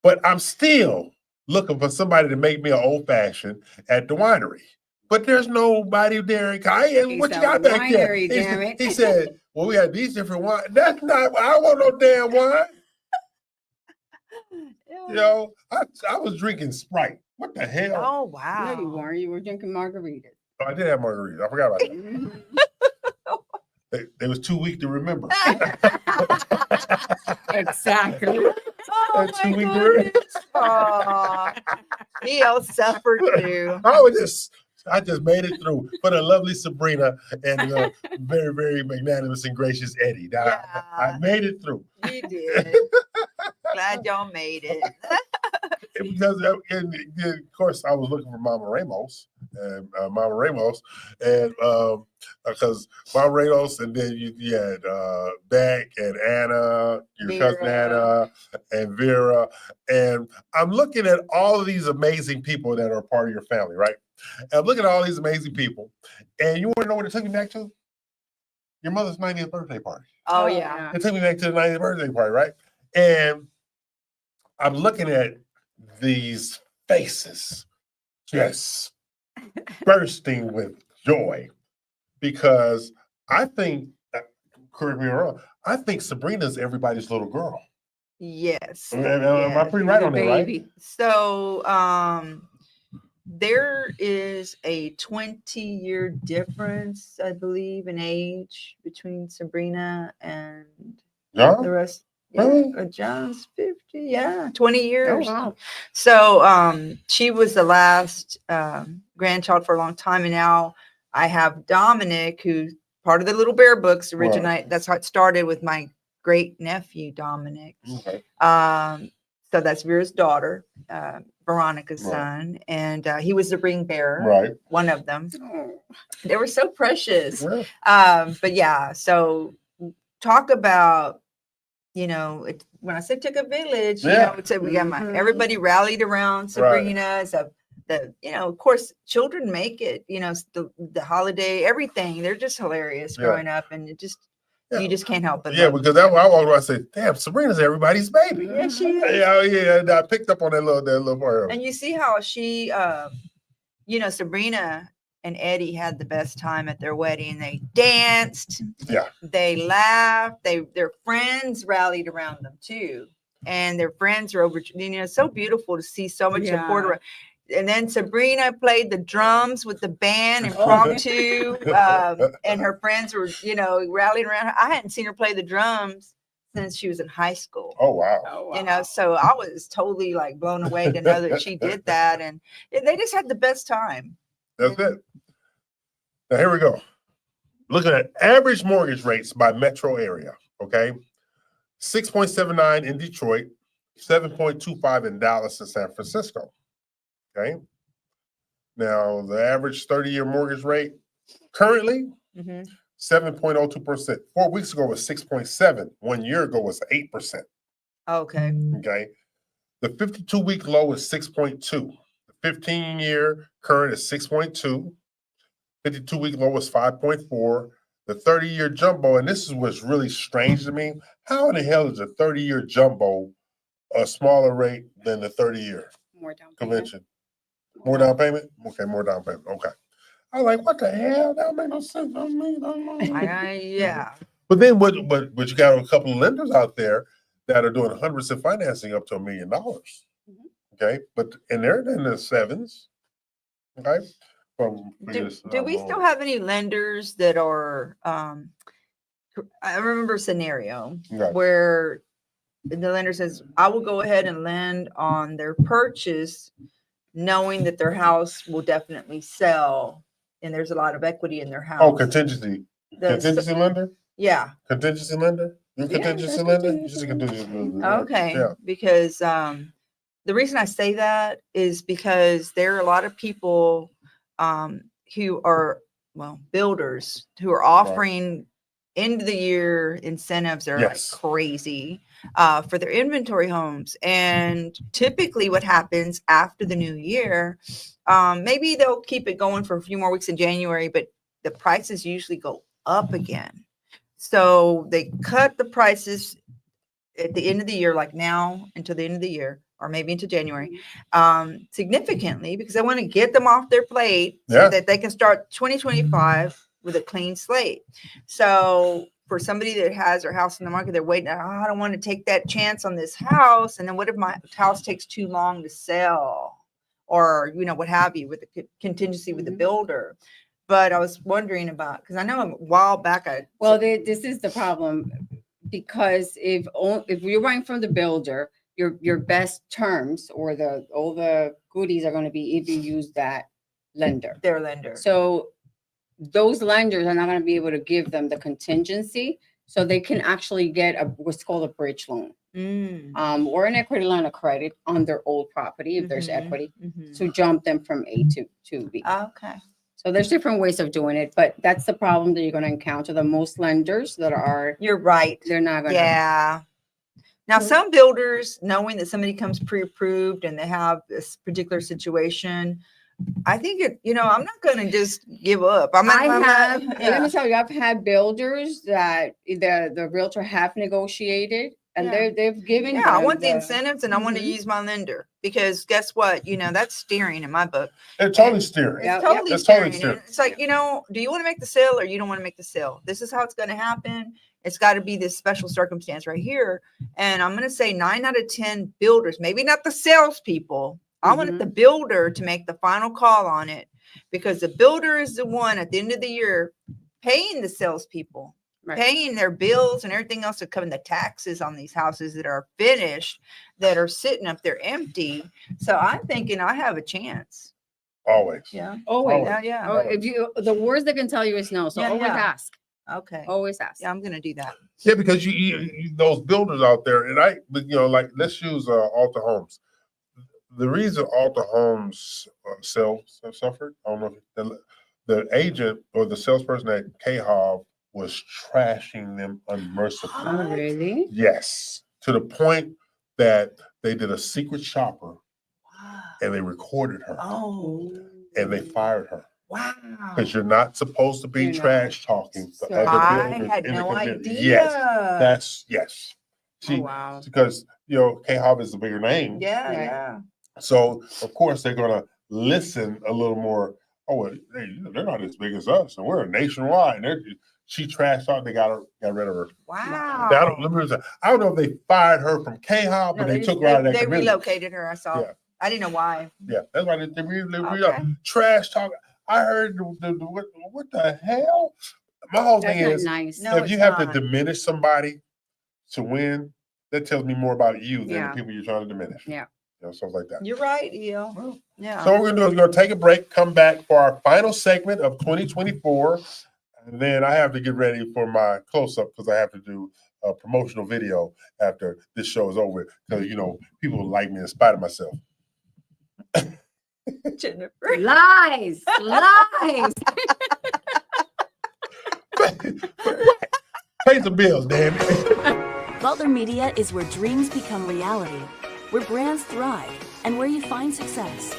But I'm still looking for somebody to make me an old fashioned at the winery. But there's nobody there. What you got back there? He said, well, we had these different wines. That's not, I don't want no damn wine. You know, I was drinking Sprite. What the hell? Oh, No, wow. you weren't. You were drinking margaritas. Oh, I did have margaritas. I forgot about that. Mhm. They was too weak to remember. Exactly. Oh, That's my who we were. goodness. Aw, he all suffered too. I just made it through for the lovely Sabrina and the very, very magnanimous and gracious Eddie. Now, I Yeah. made it through. You did. Glad y'all made it. Because and of course I was looking for Mama Ramos and because Mama Ramos and then you had Beck and Anna, your cousin Vera. Anna and Vera, and I'm looking at all of these amazing people that are part of your family, right? And I'm looking at all these amazing people, and you want to know what it took me back to? Your mother's 90th birthday party. Oh, yeah. It took me back to the 90th birthday party, right? And I'm looking at these faces just bursting with joy because I think, correct me if I'm wrong, I think Sabrina's everybody's little girl. Yes. Am I Yes. pretty right on that, right? Baby. So, there is a 20-year difference, I believe, in age between Sabrina and the John? rest. Really? Yeah, John's 50. Yeah, 20 Oh, years. wow. So, she was the last grandchild for a long time, and now I have Dominic, who's part of the Little Bear books. Originate. That's how it started with my great nephew Dominic. Okay. So that's Vera's daughter, Veronica's Right. son, and he was the ring bearer, Right. one of them. Oh. They were so precious. Yeah. But yeah, so talk about, when I said took a village, so we got Mhm. everybody rallied around Sabrina. So of course, children make it. The holiday, everything. They're just hilarious growing up, and you just can't help but love because them. I walked around and said, "Damn, Sabrina's everybody's baby." Yeah, she is. Yeah. And I picked up on that little part. And you see how she, Sabrina and Eddie had the best time at their wedding. They danced. Yeah. They laughed. Their friends rallied around them too. And their friends were over, it's so beautiful to see so much support around. And then Sabrina played the drums with the band impromptu. And her friends were, rallying around her. I hadn't seen her play the drums since she was in high school. Oh, wow. So I was totally like blown away to know that she did that. And they just had the best time. That's it. Now, here we go. Looking at average mortgage rates by metro area, okay? 6.79 in Detroit, 7.25 in Dallas and San Francisco, okay? Now, the average 30-year mortgage rate currently, 7.02%. 4 weeks ago was 6.7. 1 year ago was 8%. Okay. Okay. The 52-week low is 6.2. The 15-year current is 6.2. 52-week low is 5.4. The 30-year jumbo, and this is what's really strange to me. How in the hell is a 30-year jumbo a smaller rate than the 30-year More down payment. convention? More down payment? Okay, more down payment. Okay. I was like, what the hell? That don't make no sense. Yeah. But then but you got a couple of lenders out there that are doing 100% financing up to $1 million. Okay. And they're in the sevens. Okay. Do we still have any lenders that are I remember a scenario where the lender says, I will go ahead and lend on their purchase knowing that their house will definitely sell and there's a lot of equity in their house. Oh, contingency lender? Yeah. Contingency lender? You contingency lender? You just a contingency lender. Okay. Yeah. Because the reason I say that is because there are a lot of people who are builders who are offering end of the year incentives are like crazy for their inventory homes. And typically what happens after the new year, maybe they'll keep it going for a few more weeks in January, but the prices usually go up again. So they cut the prices at the end of the year, like now until the end of the year, or maybe into January, significantly, because I want to get them off their plate so that they can start 2025 with a clean slate. So for somebody that has their house in the market, they're waiting. Oh, I don't want to take that chance on this house. And then what if my house takes too long to sell, or what have you, with the contingency with the builder? But I was wondering about, because I know a while back this is the problem, because if you're buying from the builder, your best terms or all the goodies are going to be if you use that lender. Their lender. So those lenders are not going to be able to give them the contingency, so they can actually get what's called a bridge loan, or an equity line of credit on their old property if there's equity, to jump them from A to B. Okay. So there's different ways of doing it, but that's the problem that you're going to encounter. The most lenders that are, you're right, they're not going to. Yeah. Now, some builders, knowing that somebody comes pre-approved and they have this particular situation, I think I'm not going to just give up. Let me tell you, I've had builders that the realtor have negotiated, and they've given. Yeah, I want the incentives, and I want to use my lender, because guess what? That's steering in my book. It's totally steering. It's totally steering. It's like, do you want to make the sale or you don't want to make the sale? This is how it's going to happen. It's got to be this special circumstance right here. And I'm going to say 9 out of 10 builders, maybe not the salespeople. I wanted the builder to make the final call on it, because the builder is the one at the end of the year paying the salespeople, paying their bills and everything else to come, the taxes on these houses that are finished, that are sitting up there empty. So I'm thinking I have a chance. Always. Yeah. Always. Yeah. Oh, the worst they can tell you is no. So always ask. Okay. Always ask. Yeah, I'm going to do that. Yeah, because you those builders out there, and like let's use Alta Homes. The reason Alta Homes sales have suffered, I don't know if the agent or the salesperson at K-Hov was trashing them unmercifully. Oh, really? Yes, to the point that they did a secret shopper, and they recorded her. Oh. And they fired her. Wow. Because you're not supposed to be trash talking the other builders. I had no idea. Yes. See, wow. Because K-Hov is a bigger name. Yeah. So of course they're gonna listen a little more. Oh, well, they're not as big as us, and we're nationwide. She trashed out. They got rid of her. Wow. Now, I don't know if they fired her from K-Hov, but they took her out of that community. They relocated her. I saw. Yeah. I didn't know why. Yeah, that's why they trash talk. I heard what the hell? My whole thing is, nice. If you have to diminish somebody to win, that tells me more about you than the people you're trying to diminish. Yeah. Stuff like that. You're right, Eel. Yeah. So what we're going to do is we're going to take a break, come back for our final segment of 2024. And then I have to get ready for my close-up, because I have to do a promotional video after this show is over. Because, people like me in spite of myself. Jennifer. Lies. Pay some bills, damn it. Butler Media is where dreams become reality, where brands thrive, and where you find success.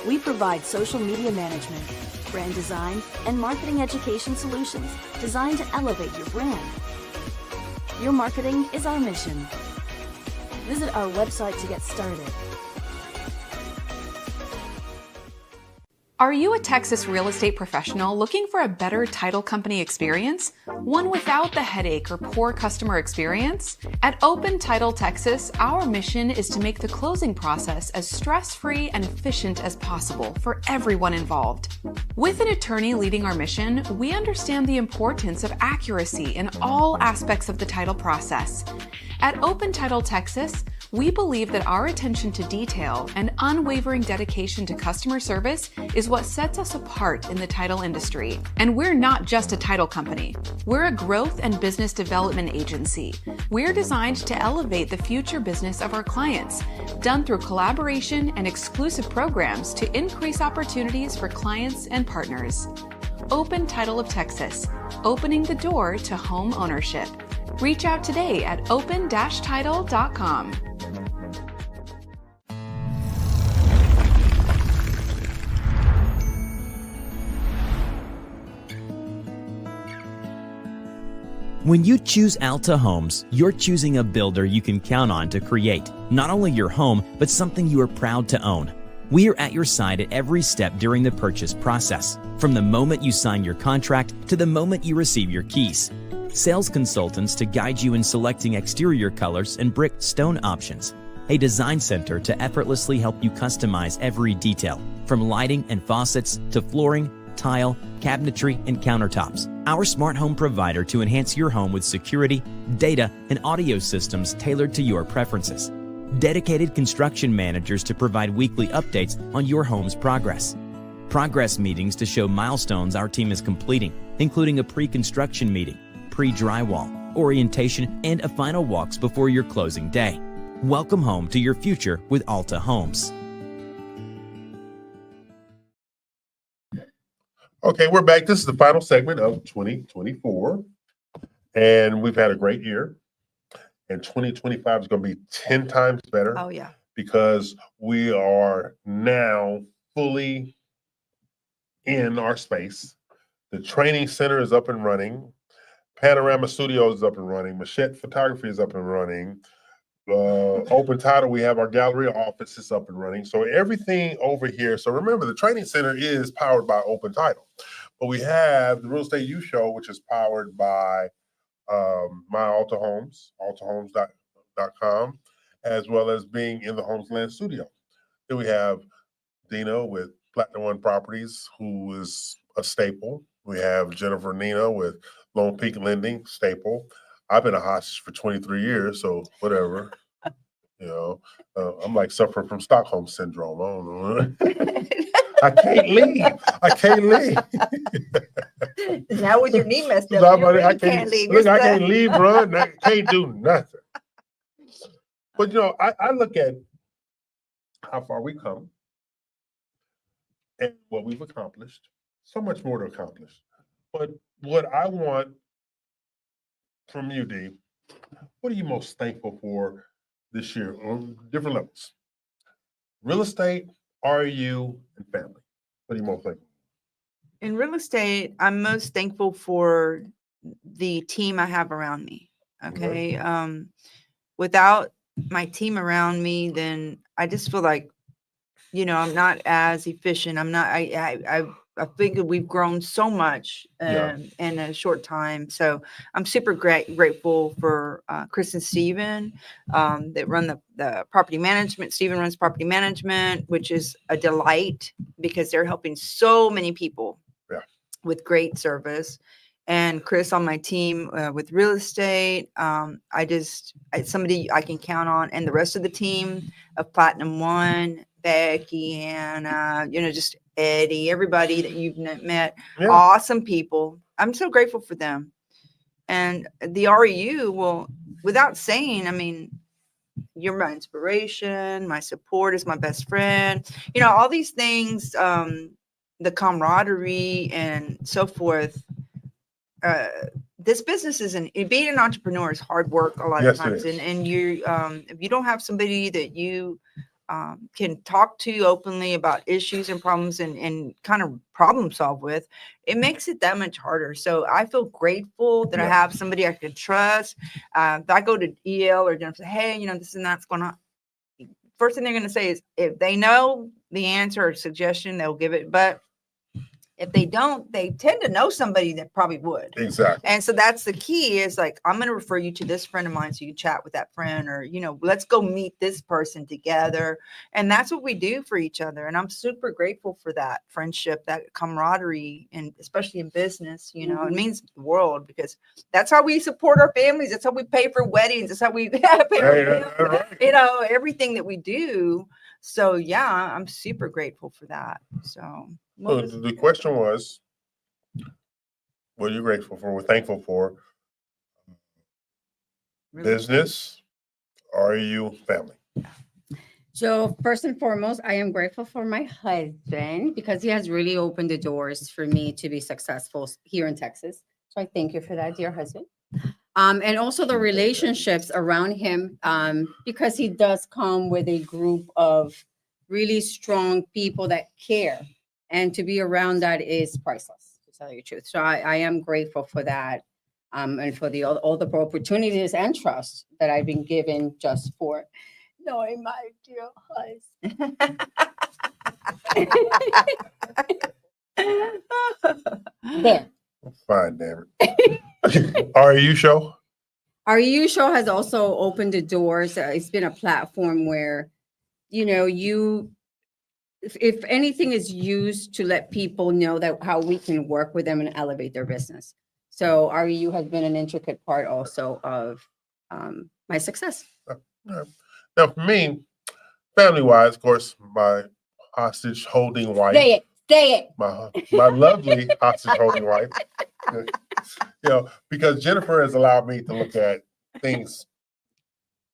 We provide social media management, brand design, and marketing education solutions designed to elevate your brand. Your marketing is our mission. Visit our website to get started. Are you a Texas real estate professional looking for a better title company experience? One without the headache or poor customer experience? At Open Title Texas, our mission is to make the closing process as stress-free and efficient as possible for everyone involved. With an attorney leading our mission, we understand the importance of accuracy in all aspects of the title process. At Open Title Texas, we believe that our attention to detail and unwavering dedication to customer service is what sets us apart in the title industry. And we're not just a title company. We're a growth and business development agency. We're designed to elevate the future business of our clients, done through collaboration and exclusive programs to increase opportunities for clients and partners. Open Title of Texas, opening the door to home ownership. Reach out today at open-title.com. When you choose Alta Homes, you're choosing a builder you can count on to create not only your home, but something you are proud to own. We are at your side at every step during the purchase process, from the moment you sign your contract to the moment you receive your keys. sales consultants to guide you in selecting exterior colors and brick stone options, a design center to effortlessly help you customize every detail, from lighting and faucets to flooring, tile, cabinetry, and countertops. Our smart home provider to enhance your home with security, data, and audio systems tailored to your preferences. Dedicated construction managers to provide weekly updates on your home's progress. Progress meetings to show milestones our team is completing, including a pre-construction meeting, pre-drywall, orientation, and a final walks before your closing day. Welcome home to your future with Alta Homes. Okay, we're back. This is the final segment of 2024, and we've had a great year. And 2025 is going to be 10 times better. Oh, yeah. Because we are now fully in our space. The training center is up and running. Panorama Studios is up and running. Machette Photography is up and running. Open Title, we have our gallery office is up and running. So everything over here. So remember, the training center is powered by Open Title. But we have the Real Estate U Show, which is powered by my Alta Homes, altahomes.com, as well as being in the Homesland studio. Then we have Dina with Platinum One Properties, who is a staple. We have Jennifer Nina with Lone Peak Lending, staple. I've been a hostage for 23 years, so whatever. You know, I'm like suffering from Stockholm syndrome. I don't know. I can't leave. I can't leave. Now with your knee messed up, you really can't leave. Look, I can't leave, run. I can't do nothing. But, you know, I look at how far we come and what we've accomplished. So much more to accomplish. But what I want from you, D, what are you most thankful for this year on different levels? Real estate, RU, and family. What are you most thankful for? In real estate, I'm most thankful for the team I have around me. Okay. Without my team around me, then I just feel like, you know, I'm not as efficient. I think we've grown so much in a short time. So I'm super grateful for Chris and Steven that run the property management. Steven runs property management, which is a delight because they're helping so many people with great service. And Chris on my team with real estate. Somebody I can count on, and the rest of the team of Platinum One, Becky, Anna, you know, just Eddie, everybody that you've met, awesome people. I'm so grateful for them. And the REU, well, without saying, I mean, you're my inspiration, my support is my best friend, you know, all these things, the camaraderie and so forth. This business being an entrepreneur is hard work a lot of times. And you, if you don't have somebody that you can talk to openly about issues and problems and kind of problem solve with, it makes it that much harder. So I feel grateful that I have somebody I can trust. If I go to EL or say, hey, you know, this and that's going on. First thing they're going to say is if they know the answer or suggestion, they'll give it. But if they don't, they tend to know somebody that probably would. Exactly. And so that's the key is like, I'm going to refer you to this friend of mine so you can chat with that friend, or, you know, let's go meet this person together. And that's what we do for each other. And I'm super grateful for that friendship, that camaraderie, and especially in business, you know, it means the world because that's how we support our families. That's how we pay for weddings. That's how we pay for, you know, everything that we do. So yeah, I'm super grateful for that. So the question was, what are you grateful for? We're thankful for business, REU, family. So first and foremost, I am grateful for my husband because he has really opened the doors for me to be successful here in Texas. So I thank you for that, dear husband. And also the relationships around him, because he does come with a group of really strong people that care. And to be around that is priceless, to tell you the truth. So I am grateful for that, and for all the opportunities and trust that I've been given just for knowing my dear husband. There. Fine, damn it. Reu Show? Reu Show has also opened the doors. It's been a platform where, if anything is used to let people know that how we can work with them and elevate their business. So Reu has been an intricate part also of my success. Now, for me, family-wise, of course, my hostage holding wife. Say it. My lovely hostage holding wife. Because Jennifer has allowed me to look at things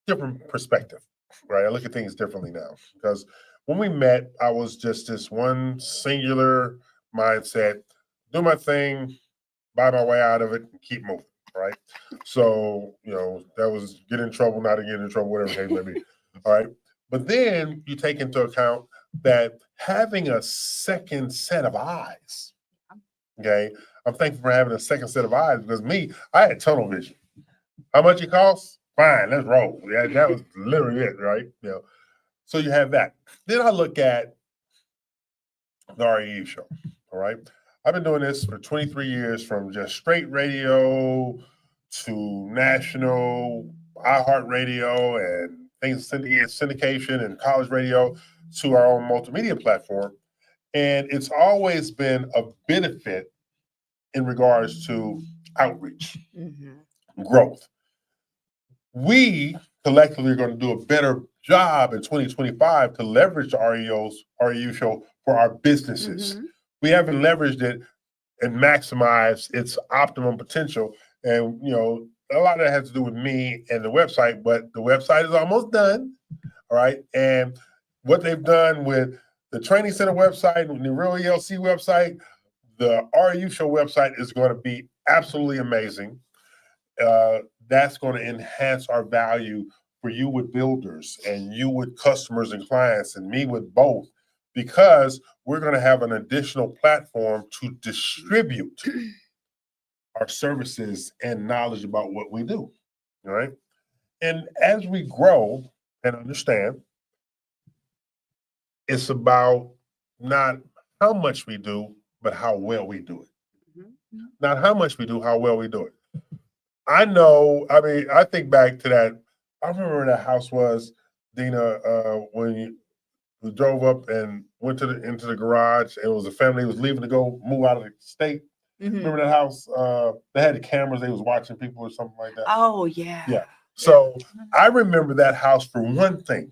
different perspective, right? I look at things differently now because when we met, I was just this one singular mindset, do my thing, buy my way out of it, and keep moving, right? So, that was get in trouble, not to get in trouble, whatever the case may be, all right? But then you take into account that having a second set of eyes, okay? I'm thankful for having a second set of eyes because I had tunnel vision. How much it costs? Fine, let's roll. Yeah, that was literally it, right? So you have that. Then I look at the Reu Show, all right? I've been doing this for 23 years, from just straight radio to national, iHeartRadio, and things syndication and college radio to our own multimedia platform. And it's always been a benefit in regards to outreach, growth. We collectively are going to do a better job in 2025 to leverage the Reu Show for our businesses. We haven't leveraged it and maximized its optimum potential. And, a lot of that has to do with me and the website, but the website is almost done. All right. And what they've done with the training center website, the Reu ELC website, the Reu Show website is going to be absolutely amazing. That's going to enhance our value for you with builders and you with customers and clients and me with both, because we're going to have an additional platform to distribute our services and knowledge about what we do. All right. And as we grow and understand, it's about not how much we do, but how well we do it. Not how much we do, how well we do it. I think back to that. I remember where that house was, Dina, when we drove up and went into the garage. It was a family who was leaving to go move out of the state. Remember that house? They had the cameras. They was watching people or something like that. Oh, yeah. Yeah. So I remember that house for one thing.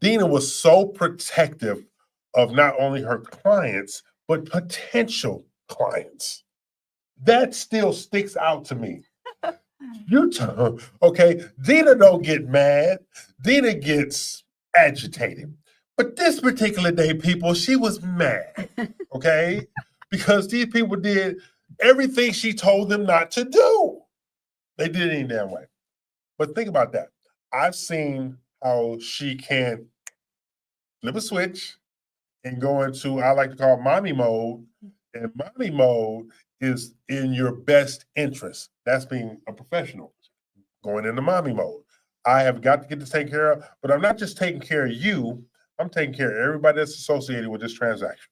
Dina was so protective of not only her clients, but potential clients. That still sticks out to me. Dina don't get mad. Dina gets agitated. But this particular day, people, she was mad, okay? Because these people did everything she told them not to do. They did it any damn way. But think about that. I've seen how she can flip a switch and go into, I like to call mommy mode. And mommy mode is in your best interest. That's being a professional, going into mommy mode. I have got to get this taken care of, but I'm not just taking care of you. I'm taking care of everybody that's associated with this transaction.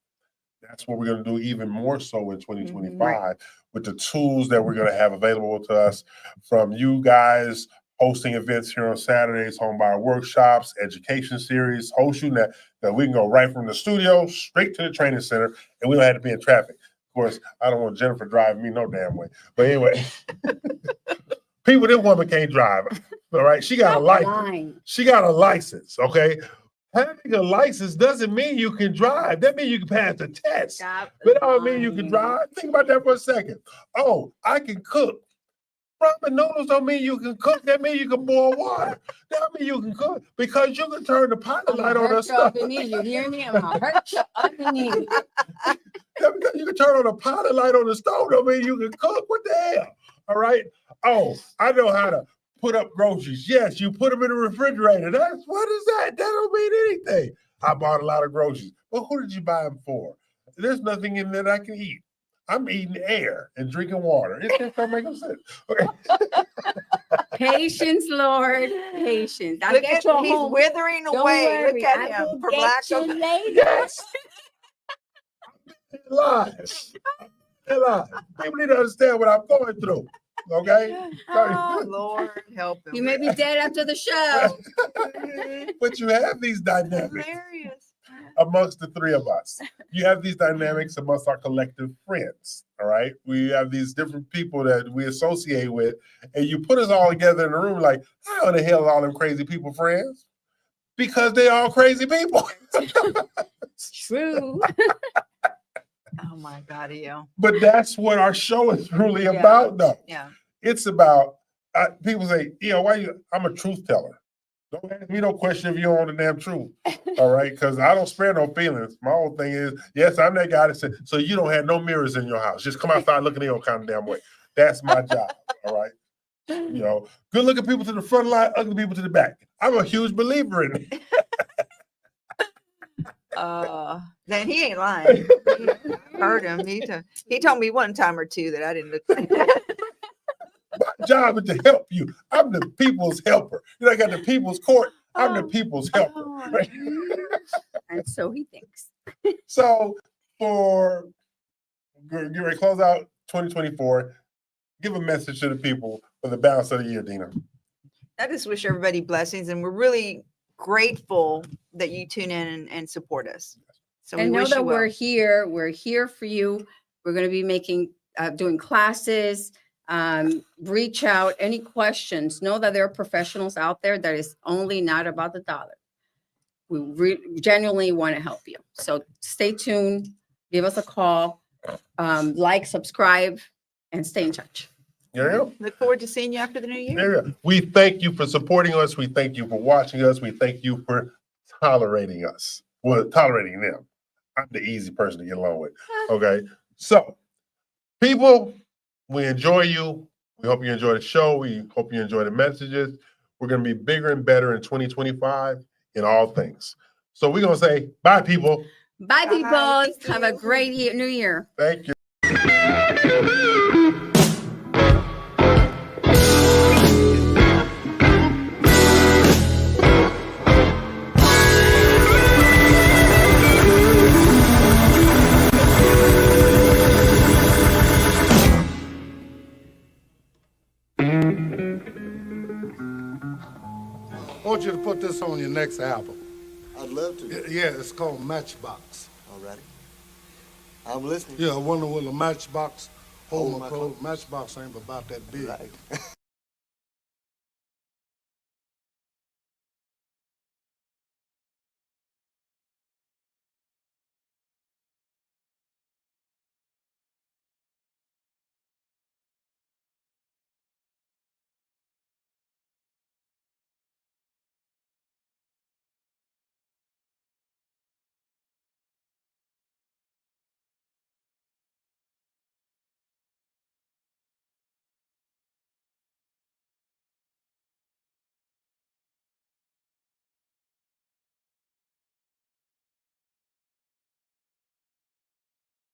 That's what we're going to do even more so in 2025 with the tools that we're going to have available to us, from you guys hosting events here on Saturdays, home buyer workshops, education series, whole shooting that we can go right from the studio straight to the training center, and we don't have to be in traffic. Of course, I don't want Jennifer driving me no damn way. But anyway, people, this woman can't drive. All right, she got a license. She got a license, okay? Having a license doesn't mean you can drive. That means you can pass the test. But that don't mean you can drive. Think about that for a second. Oh, I can cook. Ramen noodles don't mean you can cook. That means you can boil water. That means you can cook because you can turn the pilot light on the stove. You hear me? I'm gonna hurt you underneath. Because you can turn on the pilot light on the stove don't mean you can cook. What the hell? All right. Oh, I know how to put up groceries. Yes, you put them in the refrigerator. What is that? That don't mean anything. I bought a lot of groceries. Well, who did you buy them for? There's nothing in there that I can eat. I'm eating air and drinking water. It just don't make no sense. Okay. Patience, Lord. Patience. Look at him. He's withering away. Look at him. For lack of Yes. Lies. People need to understand what I'm going through. Okay? Oh, Lord, help him. You may be dead after the show. But you have these dynamics Hilarious. amongst the three of us. You have these dynamics amongst our collective friends. All right. We have these different people that we associate with, and you put us all together in a room like, how the hell are all them crazy people friends? Because they all crazy people. True. Oh my God, EO. But that's what our show is really about, though. Yeah. It's about people say, why you? I'm a truth teller. Don't ask me no question if you don't want the damn truth. All right, because I don't spare no feelings. My whole thing is, yes, I'm that guy that said, so you don't have no mirrors in your house. Just come outside looking in your kind of damn way. That's my job. All right. Good looking people to the front line, ugly people to the back. I'm a huge believer in it. Then he ain't lying. I heard him. He told me one time or two that I didn't look. My job is to help you. I'm the people's helper. I got the people's court. I'm the people's helper. Right? And so he thinks. So for get ready to close out 2024, give a message to the people for the balance of the year, Dina. I just wish everybody blessings, and we're really grateful that you tune in and support us. So And we know wish that you well. we're here. We're here for you. We're going to be doing classes. Reach out. Any questions? Know that there are professionals out there that is only not about the dollar. We genuinely want to help you. So stay tuned. Give us a call. Like, subscribe, and stay in touch. Yeah. Look forward to seeing you after the new year. Yeah. We thank you for supporting us. We thank you for watching us. We thank you for tolerating us. Well, tolerating them. I'm the easy person to get along with. Okay. So, people, we enjoy you. We hope you enjoy the show. We hope you enjoy the messages. We're going to be bigger and better in 2025 in all things. So we're going to say bye, people. Bye, people. Have a great new year. Thank you. I want you to put this on your next album. I'd love to. Yeah, it's called Matchbox. Alrighty. I'm listening. Yeah, I wonder will a matchbox hold my clothes? Matchbox ain't about that big. Right.